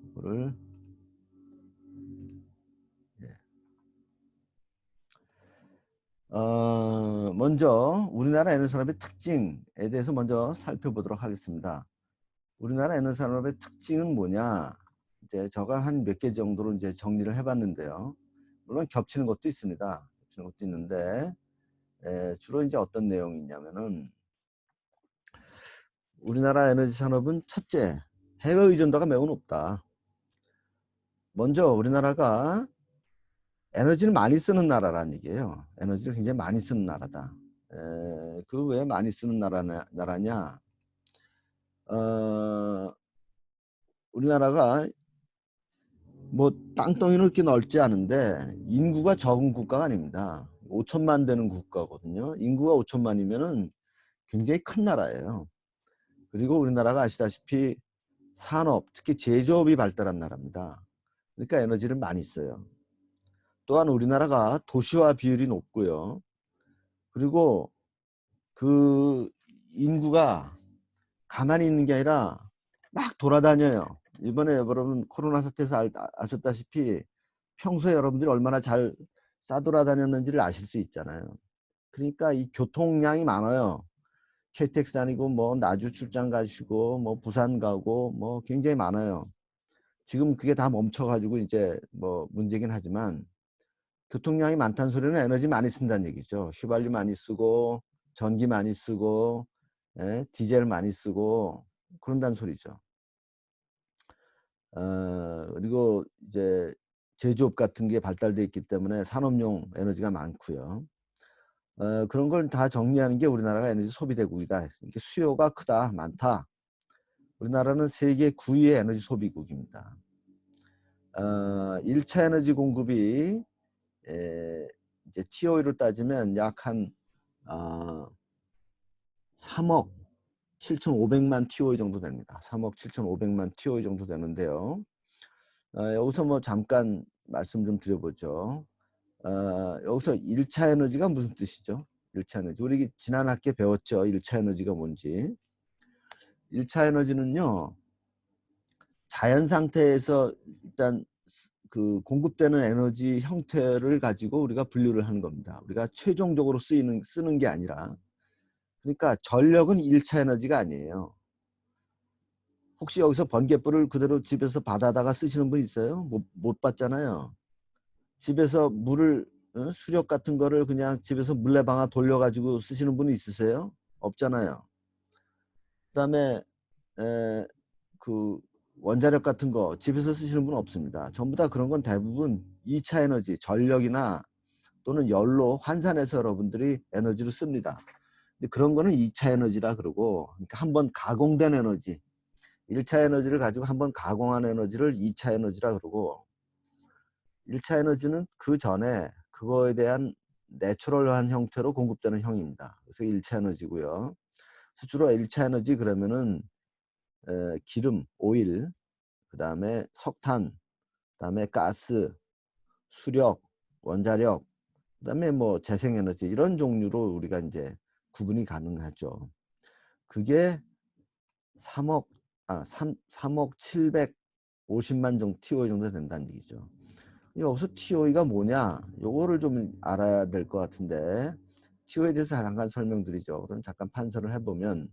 이거를 예. 먼저 우리나라 에너지 산업의 특징에 대해서 먼저 살펴보도록 하겠습니다. 우리나라 에너지 산업의 특징은 뭐냐? 이제 제가 한 몇 개 정도로 이제 정리를 해봤는데요. 물론 겹치는 것도 있습니다. 겹치는 것도 있는데 주로 이제 어떤 내용이 있냐면은 우리나라 에너지 산업은 첫째, 해외 의존도가 매우 높다. 먼저 우리나라가 에너지를 많이 쓰는 나라라는 얘기예요. 에너지를 굉장히 많이 쓰는 나라다. 그 왜 많이 쓰는 나라냐? 우리나라가 뭐 땅덩이는 그렇게 넓지 않은데 인구가 적은 국가가 아닙니다. 5천만 되는 국가거든요. 인구가 5천만이면은 굉장히 큰 나라예요. 그리고 우리나라가 아시다시피 산업, 특히 제조업이 발달한 나라입니다. 그러니까 에너지를 많이 써요. 또한 우리나라가 도시화 비율이 높고요. 그리고 그 인구가 가만히 있는 게 아니라 막 돌아다녀요. 이번에 여러분 코로나 사태에서 아셨다시피 평소에 여러분들이 얼마나 잘 싸돌아다녔는지를 아실 수 있잖아요. 그러니까 이 교통량이 많아요. KTX 다니고 뭐 나주 출장 가시고 뭐 부산 가고 뭐 굉장히 많아요. 지금 그게 다 멈춰가지고 이제 뭐 문제긴 하지만 교통량이 많다는 소리는 에너지 많이 쓴다는 얘기죠. 휘발유 많이 쓰고 전기 많이 쓰고 디젤 많이 쓰고 그런다는 소리죠. 그리고 이제 제조업 같은 게 발달되어 있기 때문에 산업용 에너지가 많고요. 그런 걸 다 정리하는 게 우리나라가 에너지 소비 대국이다. 이렇게 수요가 크다, 많다. 우리나라는 세계 9위의 에너지 소비국입니다. 1차 에너지 공급이 이제 TOE로 따지면 약 한 3억 7,500만 TOE 정도 됩니다. 3억 7,500만 TOE 정도 되는데요. 여기서 뭐 잠깐 말씀 좀 드려보죠. 여기서 1차 에너지가 무슨 뜻이죠? 1차 에너지. 우리 지난 학기에 배웠죠. 1차 에너지가 뭔지. 1차 에너지는요. 자연 상태에서 일단 그 공급되는 에너지 형태를 가지고 우리가 분류를 하는 겁니다. 우리가 최종적으로 쓰는 게 아니라. 그러니까 전력은 1차 에너지가 아니에요. 혹시 여기서 번갯불을 그대로 집에서 받아다가 쓰시는 분 있어요? 못 봤잖아요. 집에서 물을 수력 같은 거를 그냥 집에서 물레방아 돌려가지고 쓰시는 분이 있으세요? 없잖아요. 그다음에 그 원자력 같은 거 집에서 쓰시는 분은 없습니다. 전부 다 그런 건 대부분 2차 에너지, 전력이나 또는 열로 환산해서 여러분들이 에너지를 씁니다. 근데 그런 거는 2차 에너지라 그러고, 그러니까 한번 가공된 에너지, 1차 에너지를 가지고 한번 가공한 에너지를 2차 에너지라 그러고, 1차 에너지는 그 전에 그거에 대한 내추럴한 형태로 공급되는 형입니다. 그래서 1차 에너지고요. 그래서 주로 1차 에너지 그러면은 기름, 오일, 그 다음에 석탄, 그 다음에 가스, 수력, 원자력, 그 다음에 뭐 재생에너지 이런 종류로 우리가 이제 구분이 가능하죠. 그게 3억 750만 정도 TOE 정도 된다는 얘기죠. 여기서 TOE가 뭐냐? 요거를 좀 알아야 될 것 같은데 TOE에 대해서 잠깐 설명드리죠. 그럼 잠깐 판서를 해보면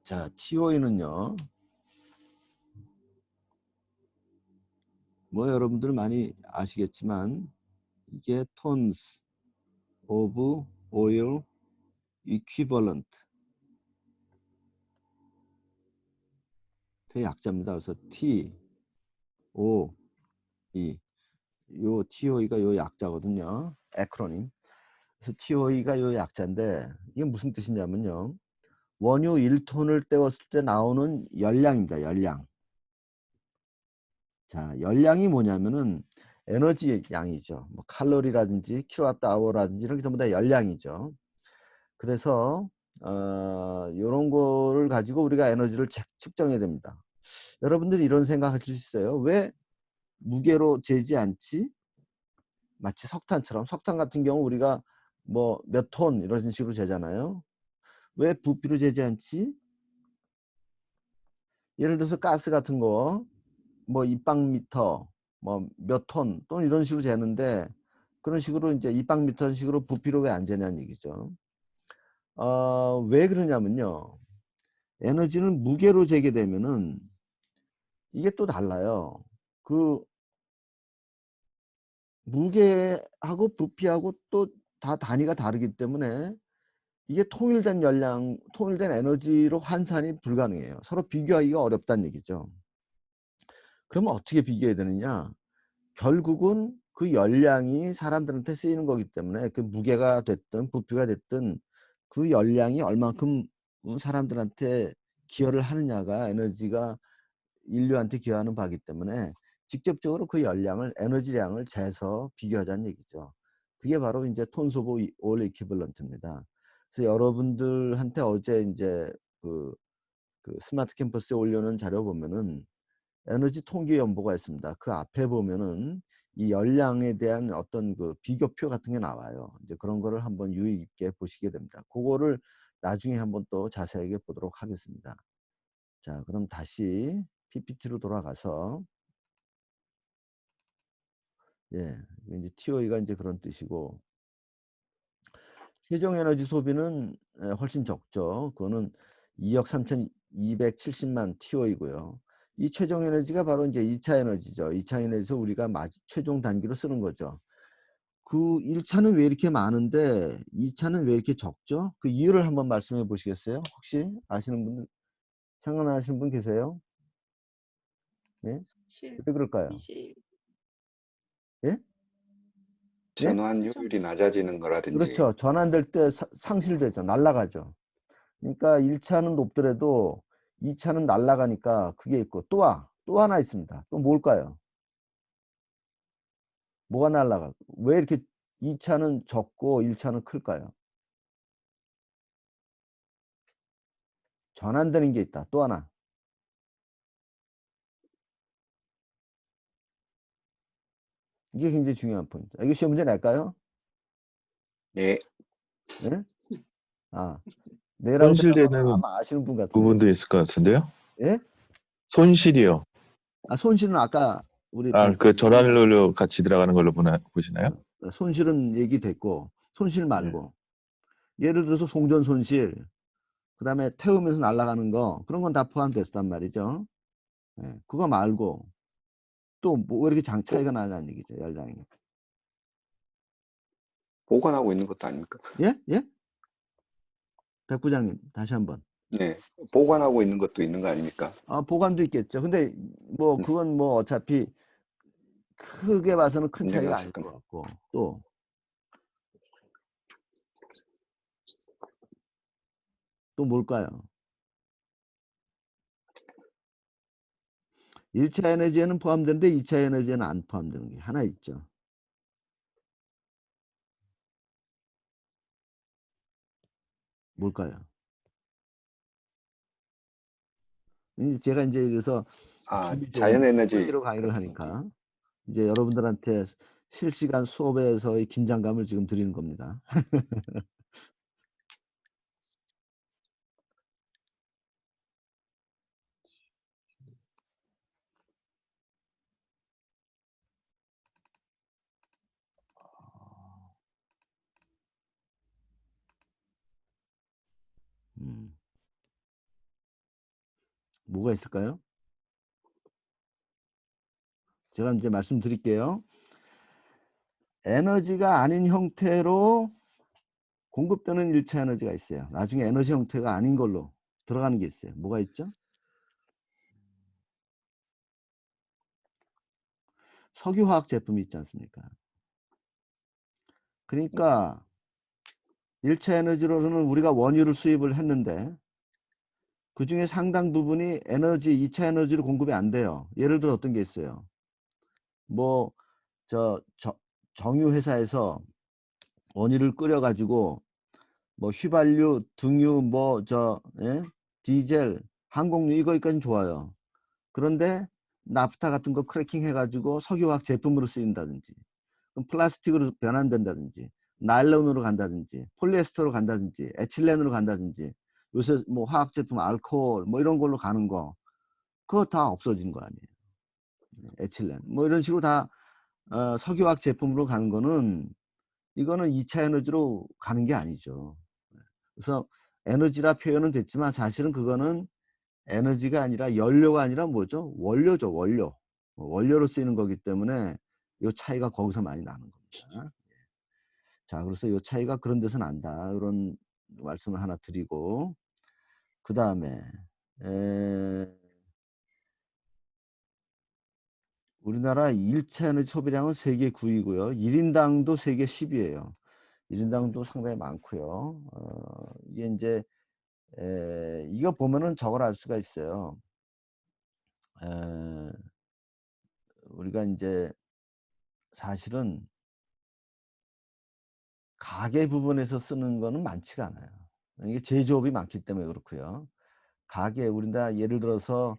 자, TOE는요. 뭐 여러분들 많이 아시겠지만 이게 tons of oil equivalent 의 약자입니다. 그래서 T, O, E 요 TOE가 요 약자거든요. 에크로님. 그래서 TOE가 요 약자인데 이게 무슨 뜻이냐면요. 원유 1톤을 때웠을 때 나오는 열량입니다. 열량. 자, 열량이 뭐냐면은 에너지 양이죠. 뭐 칼로리라든지 킬로와트 아워라든지 이런 게 전부 다 열량이죠. 그래서 이런 거를 가지고 우리가 에너지를 측정해야 됩니다. 여러분들이 이런 생각하실 수 있어요. 왜 무게로 재지 않지? 마치 석탄처럼. 석탄 같은 경우 우리가 뭐 몇 톤 이런 식으로 재잖아요. 왜 부피로 재지 않지? 예를 들어서 가스 같은 거 뭐 입방미터 뭐 몇 톤 또는 이런 식으로 재는데 그런 식으로 이제 입방미터 식으로 부피로 왜 안 재냐는 얘기죠. 왜 그러냐면요. 에너지는 무게로 재게 되면은 이게 또 달라요. 그 무게하고 부피하고 또 다 단위가 다르기 때문에 이게 통일된 열량, 통일된 에너지로 환산이 불가능해요. 서로 비교하기가 어렵다는 얘기죠. 그러면 어떻게 비교해야 되느냐? 결국은 그 열량이 사람들한테 쓰이는 거기 때문에 그 무게가 됐든 부피가 됐든 그 열량이 얼만큼 사람들한테 기여를 하느냐가 에너지가 인류한테 기여하는 바이기 때문에 직접적으로 그 열량을 에너지량을 재서 비교하자는 얘기죠. 그게 바로 이제 톤스 오브 올 이퀴벌런트입니다. 그래서 여러분들한테 어제 이제 그 스마트 캠퍼스에 올려놓은 자료 보면은 에너지 통계 연보가 있습니다. 그 앞에 보면은 이 열량에 대한 어떤 그 비교표 같은 게 나와요. 이제 그런 거를 한번 유의 깊게 보시게 됩니다. 그거를 나중에 한번 또 자세하게 보도록 하겠습니다. 자, 그럼 다시 PPT로 돌아가서 예, 이제 TOE가 이제 그런 뜻이고 최종 에너지 소비는 훨씬 적죠. 그거는 2억 3,270만 TOE고요. 이 최종 에너지가 바로 이제 2차 에너지죠. 2차 에너지에서 우리가 최종 단기로 쓰는 거죠. 그 1차는 왜 이렇게 많은데 2차는 왜 이렇게 적죠? 그 이유를 한번 말씀해 보시겠어요? 혹시 아시는 분, 생각나시는 분 계세요? 네? 왜 그럴까요? 손실. 예? 예? 전환율이 낮아지는 거라든지. 그렇죠. 전환될 때 상실되죠. 날아가죠. 그러니까 1차는 높더라도 2차는 날아가니까 그게 있고 또 하나 있습니다. 또 뭘까요? 뭐가 날아가? 왜 이렇게 2차는 적고 1차는 클까요? 전환되는 게 있다. 또 하나. 이게 굉장히 중요한 포인트. 이거 시험 문제 낼까요? 네. 네? 아, 내라고 손실되는 아마 아시는 분 같은데. 부분도 있을 것 같은데요. 예? 손실이요. 아, 손실은 아까 우리 그 전환율로 같이 들어가는 걸로 보시나요? 손실은 얘기됐고 손실 말고 예를 들어서 송전 손실, 그 다음에 태우면서 날아가는 거 그런 건 다 포함됐단 말이죠. 예, 그거 말고 또 뭐 왜 이렇게 차이가 나냐는 얘기죠. 열량이. 보관하고 있는 것도 아닙니까? 예? 예? 백 부장님 다시 한번. 네. 보관하고 있는 것도 있는 거 아닙니까? 보관도 있겠죠. 근데 뭐 그건 뭐 어차피 크게 봐서는 큰 차이가 아닐 것 같고 또 뭘까요? 1차 에너지에는 포함되는데 2차 에너지에는 안 포함되는 게 하나 있죠. 뭘까요? 제가 이제 그래서 자연에너지 로 강의를 하니까 이제 여러분들한테 실시간 수업에서의 긴장감을 지금 드리는 겁니다. 뭐가 있을까요? 제가 이제 말씀드릴게요. 에너지가 아닌 형태로 공급되는 1차 에너지가 있어요. 나중에 에너지 형태가 아닌 걸로 들어가는 게 있어요. 뭐가 있죠? 석유화학 제품이 있지 않습니까? 그러니까 1차 에너지로는 우리가 원유를 수입을 했는데 그 중에 상당 부분이 2차 에너지로 공급이 안 돼요. 예를 들어 어떤 게 있어요? 뭐 정유 회사에서 원유를 끓여 가지고 뭐 휘발유, 등유, 디젤, 항공유 이거까지는 좋아요. 그런데 나프타 같은 거 크래킹 해가지고 석유화학 제품으로 쓰인다든지, 그럼 플라스틱으로 변환된다든지, 나일론으로 간다든지, 폴리에스터로 간다든지, 에틸렌으로 간다든지, 요새 뭐 화학 제품 알코올 뭐 이런 걸로 가는 거, 그거 다 없어진 거 아니에요. 에틸렌 뭐 이런 식으로 다 석유화학 제품으로 가는 거는, 이거는 2차 에너지로 가는 게 아니죠. 그래서 에너지라 표현은 됐지만 사실은 그거는 에너지가 아니라 연료가 아니라 뭐죠? 원료죠. 원료. 원료로 쓰이는 거기 때문에 이 차이가 거기서 많이 나는 겁니다. 자, 그래서 이 차이가 그런 데서 난다. 이런 말씀을 하나 드리고, 그 다음에 우리나라 1차 에너지 소비량은 세계 9위고요. 1인당도 세계 10위예요. 1인당도 상당히 많고요. 이게 이제 이거 보면은 저걸 알 수가 있어요. 우리가 이제 사실은 가계 부분에서 쓰는 거는 많지가 않아요. 이게 제조업이 많기 때문에 그렇고요. 가계, 우리나라 예를 들어서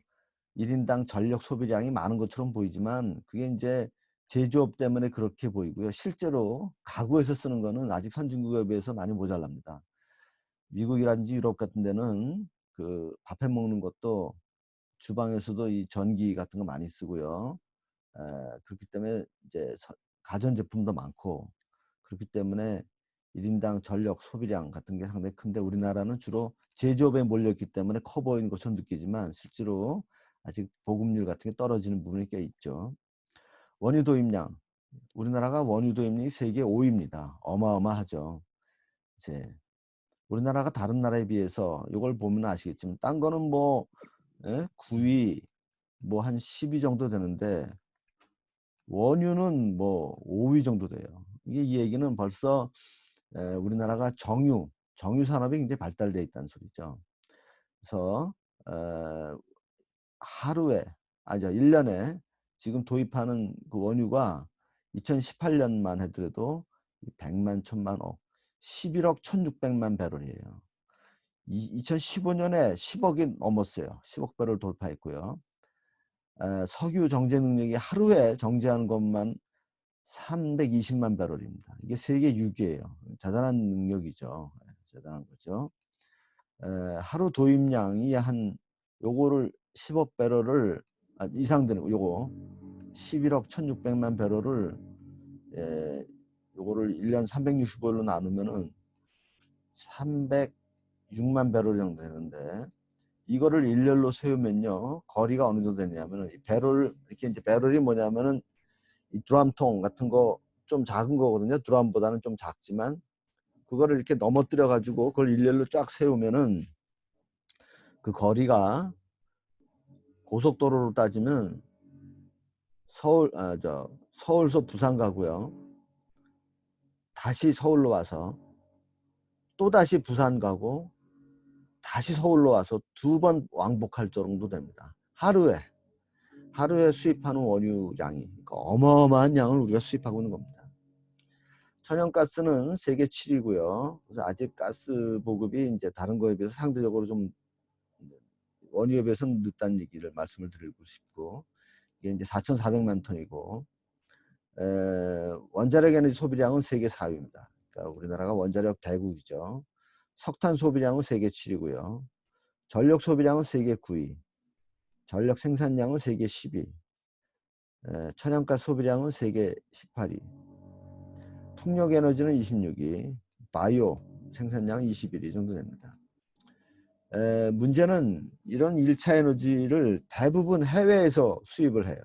1인당 전력 소비량이 많은 것처럼 보이지만 그게 이제 제조업 때문에 그렇게 보이고요. 실제로 가구에서 쓰는 거는 아직 선진국에 비해서 많이 모자랍니다. 미국이라든지 유럽 같은 데는 그 밥해 먹는 것도 주방에서도 이 전기 같은 거 많이 쓰고요. 그렇기 때문에 이제 가전제품도 많고, 그렇기 때문에 1인당 전력 소비량 같은 게 상당히 큰데, 우리나라는 주로 제조업에 몰렸기 때문에 커 보이는 것처럼 느끼지만 실제로 아직 보급률 같은 게 떨어지는 부분이 꽤 있죠. 원유 도입량, 우리나라가 원유 도입량이 세계 5위입니다. 어마어마하죠. 이제 우리나라가 다른 나라에 비해서 이걸 보면 아시겠지만 딴 거는 뭐 9위 뭐 한 10위 정도 되는데 원유는 뭐 5위 정도 돼요. 이게 이 얘기는 벌써 우리나라가 정유 산업이 굉장히 발달되어 있다는 소리죠. 그래서 하루에 1년에 지금 도입하는 그 원유가 2018년만 해더라도 100만, 1000만, 11억 1600만 배럴이에요. 2015년에 10억이 넘었어요. 10억 배럴 돌파했고요. 석유 정제 능력이 하루에 정제하는 것만 320만 배럴입니다. 이게 세계 6위예요. 대단한 능력이죠. 대단한 거죠. 하루 도입량이 한 요거를 10억 배럴을 이상 되는 요거 11억 1600만 배럴을 요거를 1년 365일로 나누면은 306만 배럴 정도 되는데, 이거를 일렬로 세우면요 거리가 어느 정도 되냐면은 배럴, 이렇게 이제 배럴이 뭐냐면은 이 드럼통 같은 거 좀 작은 거거든요. 드럼보다는 좀 작지만 그거를 이렇게 넘어뜨려 가지고 그걸 일렬로 쫙 세우면은 그 거리가 고속도로로 따지면 서울서 부산 가고요. 다시 서울로 와서 또 다시 부산 가고 다시 서울로 와서 2번 왕복할 정도 됩니다. 하루에 수입하는 원유량이 어마어마한 양을 우리가 수입하고 있는 겁니다. 천연가스는 세계 7위고요. 그래서 아직 가스 보급이 이제 다른 거에 비해서 상대적으로 좀 원유에 비해서는 늦다는 얘기를 말씀을 드리고 싶고, 이게 이제 4,400만 톤이고, 원자력 에너지 소비량은 세계 4위입니다. 그러니까 우리나라가 원자력 대국이죠. 석탄 소비량은 세계 7위고요. 전력 소비량은 세계 9위. 전력 생산량은 세계 10위. 천연가스 소비량은 세계 18위. 풍력에너지는 26위. 바이오 생산량은 21위 정도 됩니다. 문제는 이런 1차 에너지를 대부분 해외에서 수입을 해요.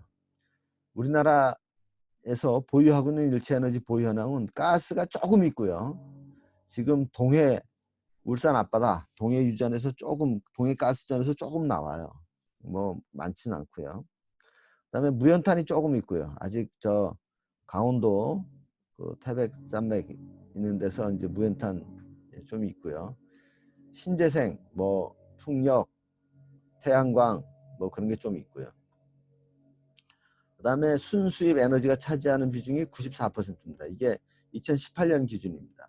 우리나라에서 보유하고 있는 1차 에너지 보유 현황은 가스가 조금 있고요. 지금 동해 울산 앞바다 동해 유전에서 조금, 동해 가스전에서 조금 나와요. 뭐 많지는 않고요. 그다음에 무연탄이 조금 있고요. 아직 저 강원도 그 태백산맥 있는 데서 이제 무연탄 좀 있고요. 신재생, 뭐 풍력, 태양광 뭐 그런 게 좀 있고요. 그다음에 순수입 에너지가 차지하는 비중이 94%입니다. 이게 2018년 기준입니다.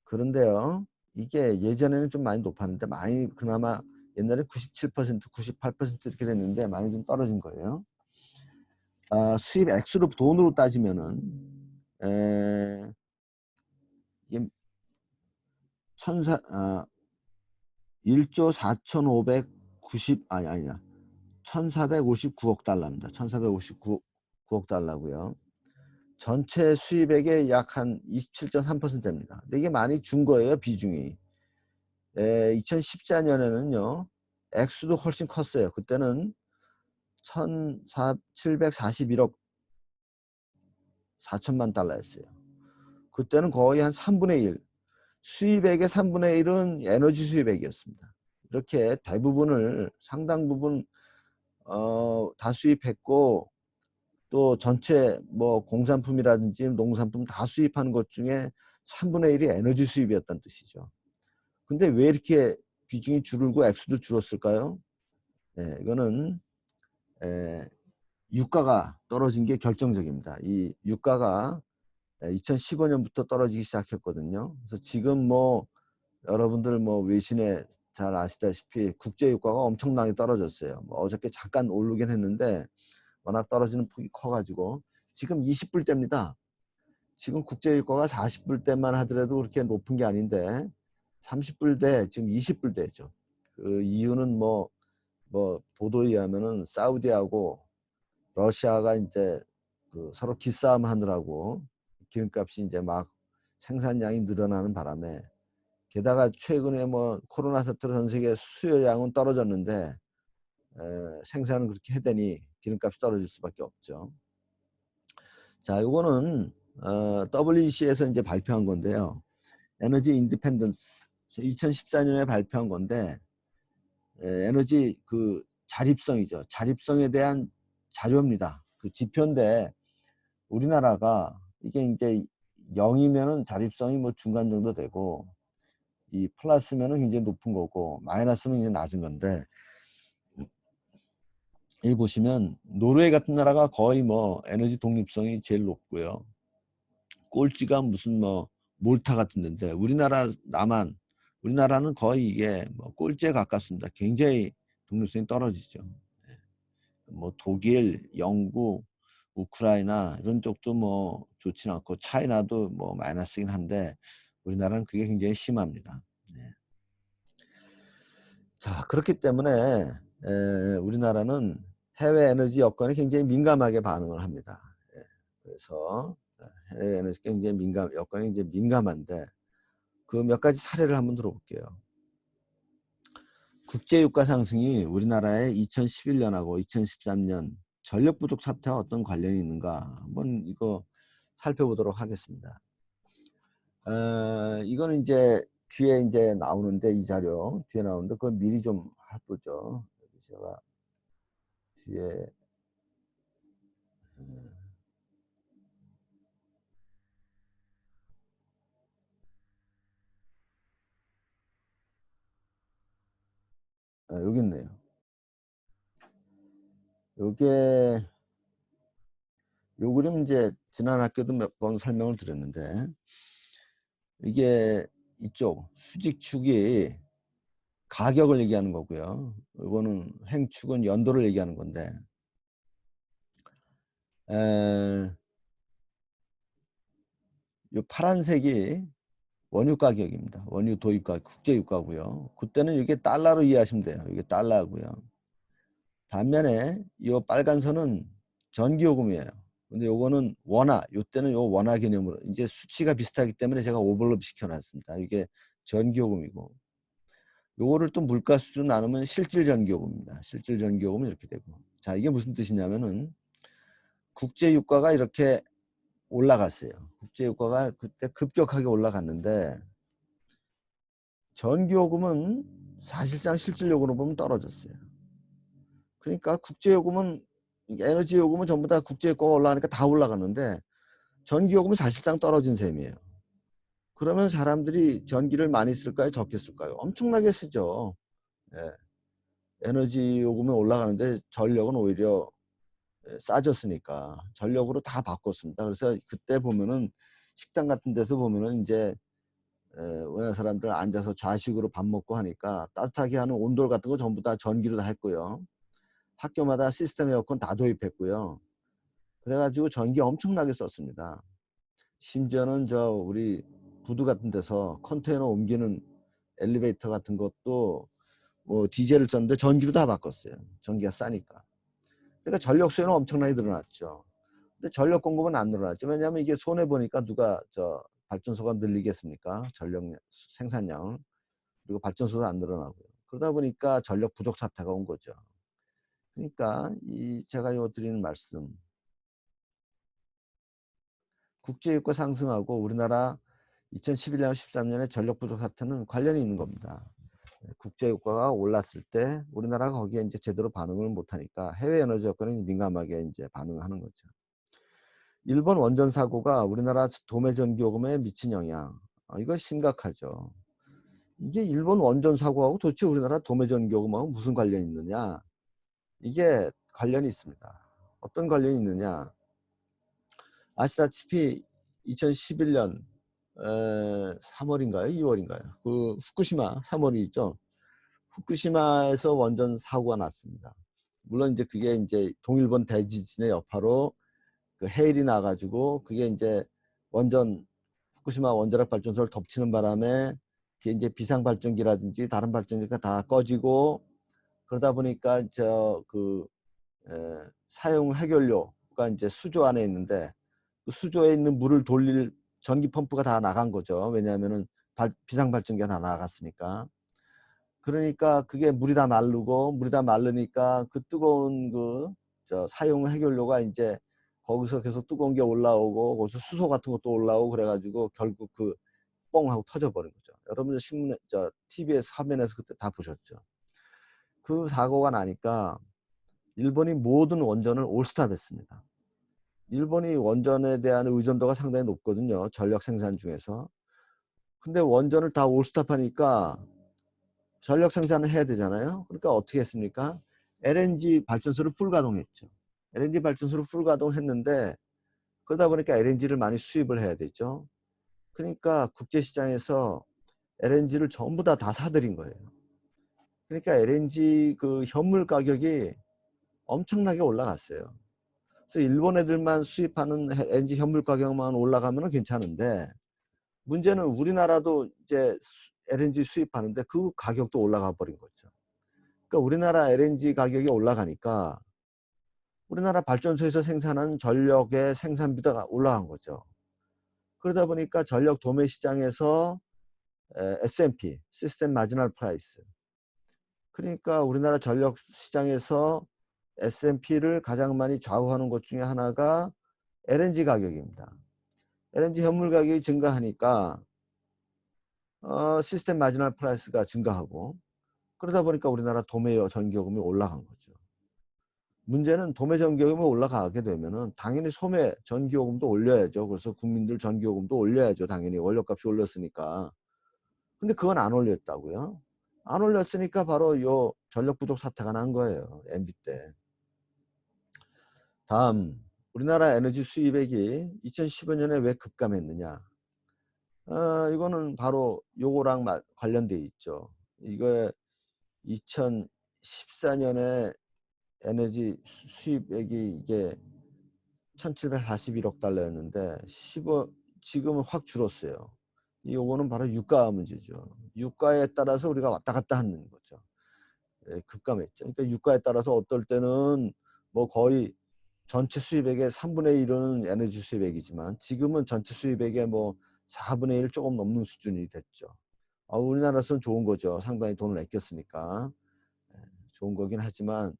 그런데요, 이게 예전에는 좀 많이 높았는데 많이 그나마 옛날에 97%, 98% 이렇게 됐는데 많이 좀 떨어진 거예요. 수입 액수로 돈으로 따지면은 이게 1조 4,590 아니야 1,459억 달러입니다. 1,459억 달러고요. 전체 수입액의 약 한 27.3%입니다. 근데 이게 많이 준 거예요, 비중이. 2014년에는요, 액수도 훨씬 컸어요. 그때는 741억 4천만 달러였어요. 그때는 거의 한 3분의 1, 수입액의 3분의 1은 에너지 수입액이었습니다. 이렇게 대부분을 상당 부분 다 수입했고, 또 전체 뭐 공산품이라든지 농산품 다 수입하는 것 중에 3분의 1이 에너지 수입이었다는 뜻이죠. 근데 왜 이렇게 비중이 줄고 액수도 줄었을까요? 이거는 유가가 떨어진 게 결정적입니다. 이 유가가 2015년부터 떨어지기 시작했거든요. 그래서 지금 뭐 여러분들 뭐 외신에 잘 아시다시피 국제 유가가 엄청나게 떨어졌어요. 뭐 어저께 잠깐 오르긴 했는데 워낙 떨어지는 폭이 커가지고 지금 20불대입니다. 지금 국제 유가가 40불대만 하더라도 그렇게 높은 게 아닌데 30불대, 지금 20불대죠. 그 이유는 뭐 보도에 의하면은 사우디하고 러시아가 이제 그 서로 기싸움 하느라고 기름값이 이제 막 생산량이 늘어나는 바람에, 게다가 최근에 뭐 코로나 사태로 전 세계 수요량은 떨어졌는데 생산을 그렇게 해대니 기름값이 떨어질 수밖에 없죠. 자, 요거는 WEC에서 이제 발표한 건데요. 에너지 인디펜던스 2014년에 발표한 건데 에너지 그 자립성이죠. 자립성에 대한 자료입니다. 그 지표인데 우리나라가 이게 이제 0이면은 자립성이 뭐 중간 정도 되고, 이 플러스면은 굉장히 높은 거고 마이너스면 이제 낮은 건데, 여기 보시면 노르웨이 같은 나라가 거의 뭐 에너지 독립성이 제일 높고요. 꼴찌가 무슨 뭐 몰타 같은 데인데 우리나라는 거의 이게 뭐 꼴찌에 가깝습니다. 굉장히 독립성이 떨어지죠. 뭐 독일, 영국, 우크라이나 이런 쪽도 뭐 좋지는 않고 차이나도 뭐 마이너스긴 한데 우리나라는 그게 굉장히 심합니다. 자, 그렇기 때문에 우리나라는 해외 에너지 여건에 굉장히 민감하게 반응을 합니다. 그래서 해외 에너지 굉장히 여건이 굉장히 민감한데 그 몇 가지 사례를 한번 들어볼게요. 국제 유가 상승이 우리나라의 2011년하고 2013년 전력 부족 사태와 어떤 관련이 있는가 한번 이거 살펴보도록 하겠습니다. 이거는 이제 뒤에 이제 나오는데, 이 자료 뒤에 나오는데 그걸 미리 좀 해보죠. 여기 제가 뒤에 여기 있네요. 요게 요 그림 이제 지난 학기도 몇 번 설명을 드렸는데, 이게 이쪽 수직축이 가격을 얘기하는 거고요. 이거는 행축은 연도를 얘기하는 건데, 이 파란색이 원유 가격입니다. 원유 도입 가격, 국제 유가고요. 그때는 이게 달러로 이해하시면 돼요. 이게 달러고요. 반면에 이 빨간 선은 전기요금이에요. 근데 요거는 원화, 요때는 요 원화 개념으로 이제 수치가 비슷하기 때문에 제가 오버랩 시켜놨습니다. 이게 전기요금이고, 요거를 또 물가 수준 나누면 실질 전기요금입니다. 실질 전기요금은 이렇게 되고. 자, 이게 무슨 뜻이냐면은 국제 유가가 이렇게 올라갔어요. 국제 유가가 그때 급격하게 올라갔는데 전기요금은 사실상 실질 요금으로 보면 떨어졌어요. 그러니까 국제 요금은, 에너지 요금은 전부 다 국제 유가가 올라가니까 다 올라갔는데 전기요금은 사실상 떨어진 셈이에요. 그러면 사람들이 전기를 많이 쓸까요? 적게 쓸까요? 엄청나게 쓰죠. 예. 에너지 요금이 올라가는데 전력은 오히려 싸졌으니까 전력으로 다 바꿨습니다. 그래서 그때 보면은 식당 같은 데서 보면은 이제 우리나라 사람들 앉아서 좌식으로 밥 먹고 하니까 따뜻하게 하는 온돌 같은 거 전부 다 전기로 다 했고요. 학교마다 시스템 에어컨 다 도입했고요. 그래가지고 전기 엄청나게 썼습니다. 심지어는 우리 부두 같은 데서 컨테이너 옮기는 엘리베이터 같은 것도 뭐 디젤을 썼는데 전기로 다 바꿨어요. 전기가 싸니까. 그러니까 전력 수요는 엄청나게 늘어났죠. 근데 전력 공급은 안 늘어났죠. 왜냐하면 이게 손해 보니까 누가 발전소가 늘리겠습니까? 전력 생산량을. 그리고 발전소도 안 늘어나고요. 그러다 보니까 전력 부족 사태가 온 거죠. 그러니까 제가 드리는 말씀, 국제유가 상승하고 우리나라 2011년, 13년에 전력 부족 사태는 관련이 있는 겁니다. 국제유가가 올랐을 때 우리나라가 거기에 이제 제대로 반응을 못하니까 해외 에너지 여건에 민감하게 이제 반응하는 거죠. 일본 원전 사고가 우리나라 도매 전기요금에 미친 영향, 이거 심각하죠. 이게 일본 원전 사고하고 도대체 우리나라 도매 전기요금하고 무슨 관련이 있느냐? 이게 관련이 있습니다. 어떤 관련이 있느냐? 아시다시피 2011년 3월인가요? 2월인가요? 그 후쿠시마 3월이 있죠. 후쿠시마에서 원전 사고가 났습니다. 물론 이제 그게 이제 동일본 대지진의 여파로 그 해일이 나가지고 그게 이제 후쿠시마 원자력 발전소를 덮치는 바람에 그게 이제 비상 발전기라든지 다른 발전기가 다 꺼지고 그러다 보니까 사용 해결료가 이제 수조 안에 있는데 그 수조에 있는 물을 돌릴 전기 펌프가 다 나간 거죠. 왜냐하면은 비상 발전기가 다 나갔으니까. 그러니까 그게 물이 다 마르니까 그 뜨거운 사용 해결료가 이제 거기서 계속 뜨거운 게 올라오고 거기서 수소 같은 것도 올라오고 그래가지고 결국 뻥 하고 터져버린 거죠. 여러분들 신문에 TV에서 화면에서 그때 다 보셨죠. 그 사고가 나니까 일본이 모든 원전을 올스톱했습니다. 일본이 원전에 대한 의존도가 상당히 높거든요. 전력 생산 중에서. 근데 원전을 다 올스톱하니까 전력 생산을 해야 되잖아요. 그러니까 어떻게 했습니까? LNG 발전소를 풀가동했죠. LNG 발전소를 풀가동했는데 그러다 보니까 LNG를 많이 수입을 해야 되죠. 그러니까 국제시장에서 LNG를 전부 다 사들인 거예요. 그러니까 LNG 현물 가격이 엄청나게 올라갔어요. 그래서 일본 애들만 수입하는 LNG 현물 가격만 올라가면 괜찮은데 문제는 우리나라도 이제 LNG 수입하는데 그 가격도 올라가 버린 거죠. 그러니까 우리나라 LNG 가격이 올라가니까 우리나라 발전소에서 생산한 전력의 생산비가 올라간 거죠. 그러다 보니까 전력 도매 시장에서 SMP, 시스템 마지널 프라이스. 그러니까 우리나라 전력 시장에서 SMP를 가장 많이 좌우하는 것 중에 하나가 LNG 가격입니다. LNG 현물 가격이 증가하니까 시스템 마지널 프라이스가 증가하고 그러다 보니까 우리나라 도매 전기요금이 올라간 거죠. 문제는 도매 전기요금이 올라가게 되면은 당연히 소매 전기요금도 올려야죠. 그래서 국민들 전기요금도 올려야죠. 당연히 원료값이 올렸으니까. 근데 그건 안 올렸다고요. 안 올렸으니까 바로 요 전력 부족 사태가 난 거예요. MB 때. 다음 우리나라 에너지 수입액이 2015년에 왜 급감했느냐. 이거는 바로 요거랑 관련돼 있죠. 이거 2014년에 에너지 수입액이 이게 1741억 달러였는데 지금은 확 줄었어요. 요거는 바로 유가 문제죠. 유가에 따라서 우리가 왔다 갔다 하는 거죠. 급감했죠. 그러니까 유가에 따라서 어떨 때는 뭐 거의 전체 수입액의 3분의 1은 에너지 수입액이지만 지금은 전체 수입액의 뭐 4분의 1 조금 넘는 수준이 됐죠. 우리나라에서는 좋은 거죠. 상당히 돈을 아꼈으니까. 좋은 거긴 하지만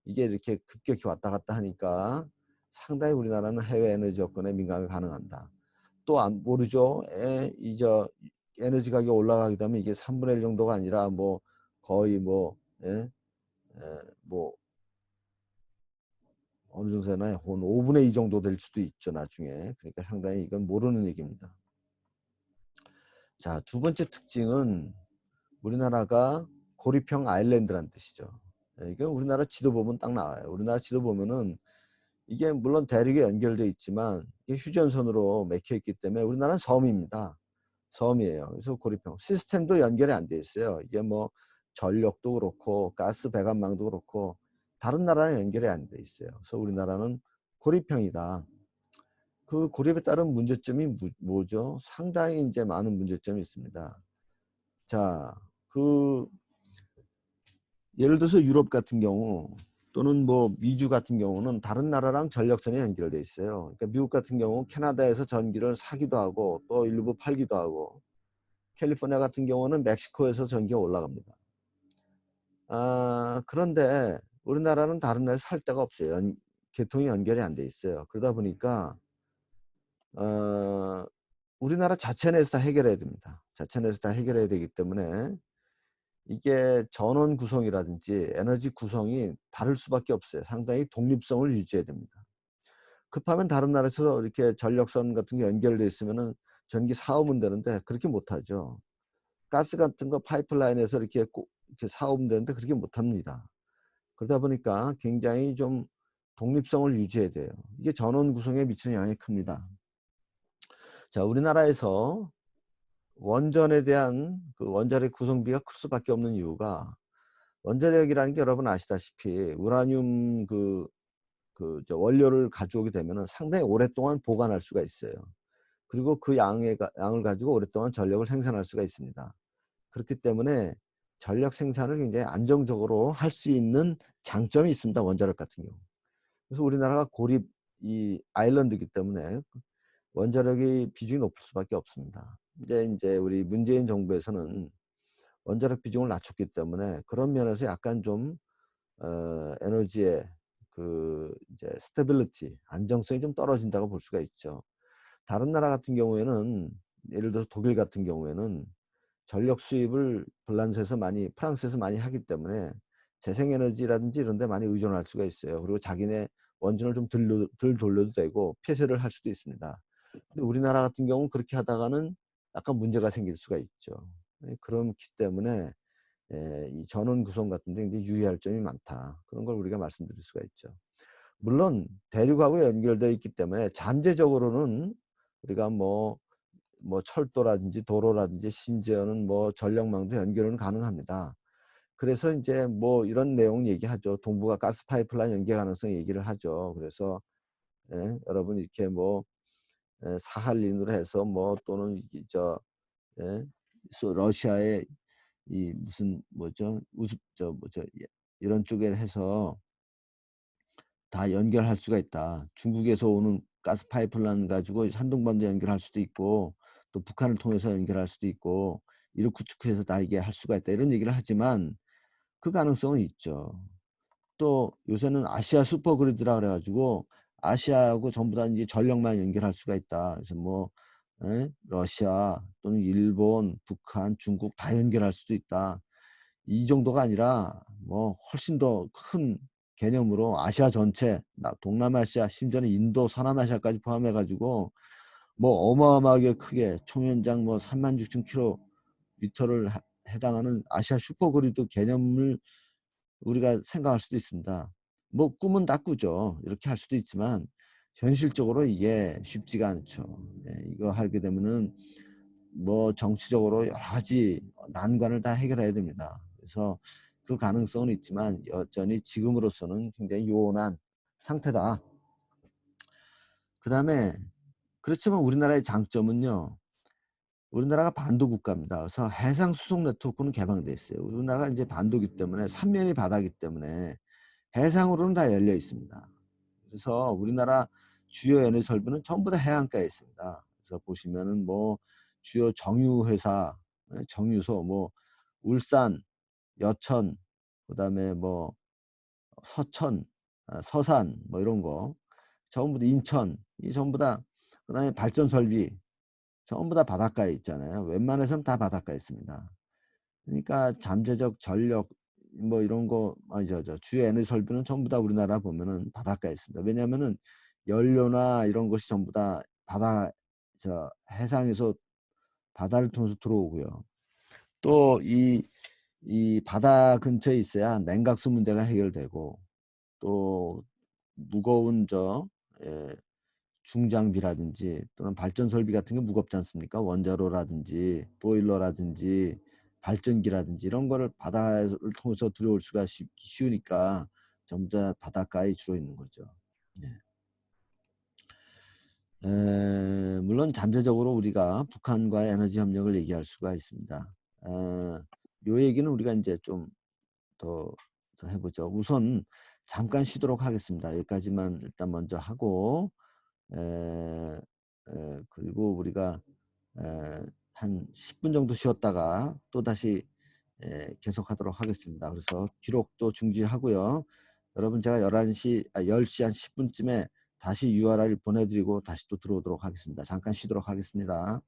이게 이렇게 급격히 왔다 갔다 하니까 상당히 우리나라는 해외 에너지 여건에 민감히 반응한다. 또 모르죠. 에너지 가격이 올라가게 되면 이게 3분의 1 정도가 아니라 뭐 거의 뭐 어느 정도 되나요? 한 5분의 2 정도 될 수도 있죠. 나중에. 그러니까 상당히 이건 모르는 얘기입니다. 자, 두 번째 특징은 우리나라가 고립형 아일랜드란 뜻이죠. 이건 우리나라 지도 보면 딱 나와요. 우리나라 지도 보면은 이게 물론 대륙에 연결되어 있지만 이게 휴전선으로 맥혀 있기 때문에 우리나라는 섬입니다. 섬이에요. 그래서 고립형. 시스템도 연결이 안 돼 있어요. 이게 뭐 전력도 그렇고 가스 배관망도 그렇고 다른 나라랑 연결이 안 돼 있어요. 그래서 우리나라는 고립형이다. 그 고립에 따른 문제점이 뭐죠? 상당히 이제 많은 문제점이 있습니다. 자, 예를 들어서 유럽 같은 경우 또는 뭐 미주 같은 경우는 다른 나라랑 전력선이 연결돼 있어요. 그러니까 미국 같은 경우 캐나다에서 전기를 사기도 하고 또 일부 팔기도 하고, 캘리포니아 같은 경우는 멕시코에서 전기가 올라갑니다. 그런데 우리나라는 다른 나라에서 살 데가 없어요. 계통이 연결이 안 돼 있어요. 그러다 보니까 우리나라 자체 내에서 다 해결해야 됩니다. 자체 내에서 다 해결해야 되기 때문에 이게 전원 구성이라든지 에너지 구성이 다를 수밖에 없어요. 상당히 독립성을 유지해야 됩니다. 급하면 다른 나라에서 이렇게 전력선 같은 게 연결되어 있으면은 전기 사오면 되는데 그렇게 못하죠. 가스 같은 거 파이프라인에서 이렇게 사오면 되는데 그렇게 못합니다. 그러다 보니까 굉장히 좀 독립성을 유지해야 돼요. 이게 전원 구성에 미치는 영향이 큽니다. 자, 우리나라에서 원전에 대한 그 원자력 구성비가 클 수밖에 없는 이유가, 원자력이라는 게 여러분 아시다시피 우라늄 원료를 가져오게 되면 상당히 오랫동안 보관할 수가 있어요. 그리고 그 양을 가지고 오랫동안 전력을 생산할 수가 있습니다. 그렇기 때문에 전력 생산을 굉장히 안정적으로 할 수 있는 장점이 있습니다. 원자력 같은 경우. 그래서 우리나라가 고립 아일랜드이기 때문에 원자력이 비중이 높을 수밖에 없습니다. 이제 우리 문재인 정부에서는 원자력 비중을 낮췄기 때문에 그런 면에서 약간 좀 에너지의 이제 스테빌리티, 안정성이 좀 떨어진다고 볼 수가 있죠. 다른 나라 같은 경우에는, 예를 들어서 독일 같은 경우에는 전력 수입을 프랑스에서 많이 하기 때문에 재생에너지라든지 이런 데 많이 의존할 수가 있어요. 그리고 자기네 원전을 좀 덜 돌려도 되고 폐쇄를 할 수도 있습니다. 근데 우리나라 같은 경우는 그렇게 하다가는 약간 문제가 생길 수가 있죠. 그렇기 때문에 이 전원 구성 같은 데 이제 유의할 점이 많다. 그런 걸 우리가 말씀드릴 수가 있죠. 물론 대륙하고 연결되어 있기 때문에 잠재적으로는 우리가 뭐 철도라든지 도로라든지 심지어는 뭐 전력망도 연결은 가능합니다. 그래서 이제 뭐 이런 내용 얘기하죠. 동북아 가스 파이프라인 연계 가능성 얘기를 하죠. 그래서 여러분 이렇게 뭐 사할린으로 해서 뭐 또는 러시아의 이 무슨 이런 쪽에 해서 다 연결할 수가 있다. 중국에서 오는 가스 파이프라인 가지고 산둥반도 연결할 수도 있고, 또 북한을 통해서 연결할 수도 있고, 이르쿠츠크에서 다 이게 할 수가 있다. 이런 얘기를 하지만 그 가능성은 있죠. 또 요새는 아시아 슈퍼그리드라 그래가지고 아시아하고 전부 다 이제 전력만 연결할 수가 있다. 그래서 뭐 러시아 또는 일본, 북한, 중국 다 연결할 수도 있다. 이 정도가 아니라 뭐 훨씬 더 큰 개념으로 아시아 전체, 동남아시아, 심지어는 인도, 서남아시아까지 포함해가지고 뭐 어마어마하게 크게 총연장 뭐 36,000km를 해당하는 아시아 슈퍼그리드 개념을 우리가 생각할 수도 있습니다. 뭐 꿈은 다 꾸죠. 이렇게 할 수도 있지만 현실적으로 이게 쉽지가 않죠. 이거 하게 되면은 뭐 정치적으로 여러 가지 난관을 다 해결해야 됩니다. 그래서 그 가능성은 있지만 여전히 지금으로서는 굉장히 요원한 상태다. 그 다음에 그렇지만 우리나라의 장점은요, 우리나라가 반도 국가입니다. 그래서 해상 수송 네트워크는 개방돼 있어요. 우리나라가 이제 반도기 때문에 삼면이 바다기 때문에 해상으로는 다 열려 있습니다. 그래서 우리나라 주요 에너지 설비는 전부 다 해안가에 있습니다. 그래서 보시면은 뭐 주요 정유회사, 정유소, 뭐 울산, 여천, 그다음에 뭐 서천, 서산, 뭐 이런 거 전부 다, 인천, 이 전부 다, 그다음에 발전 설비 전부 다 바닷가에 있잖아요. 웬만해서는 다 바닷가에 있습니다. 그러니까 잠재적 전력 뭐 이런 거, 주요 에너지 설비는 전부 다 우리나라 보면은 바닷가에 있습니다. 왜냐하면은 연료나 이런 것이 전부 다 해상에서 바다를 통해서 들어오고요. 또 이 바다 근처에 있어야 냉각수 문제가 해결되고, 또 무거운 중장비라든지 또는 발전 설비 같은 게 무겁지 않습니까? 원자로라든지 보일러라든지 발전기라든지 이런 거를 바다를 통해서 들어올 수가 쉬우니까 전부 다 바닷가에 주로 있는 거죠. 네. 물론 잠재적으로 우리가 북한과의 에너지 협력을 얘기할 수가 있습니다. 요 얘기는 우리가 이제 좀 더 해보죠. 우선 잠깐 쉬도록 하겠습니다. 여기까지만 일단 먼저 하고 그리고 우리가 한 10분 정도 쉬었다가 또 다시 계속하도록 하겠습니다. 그래서 기록도 중지하고요. 여러분 제가 10시 한 10분쯤에 다시 URL 보내드리고 다시 또 들어오도록 하겠습니다. 잠깐 쉬도록 하겠습니다.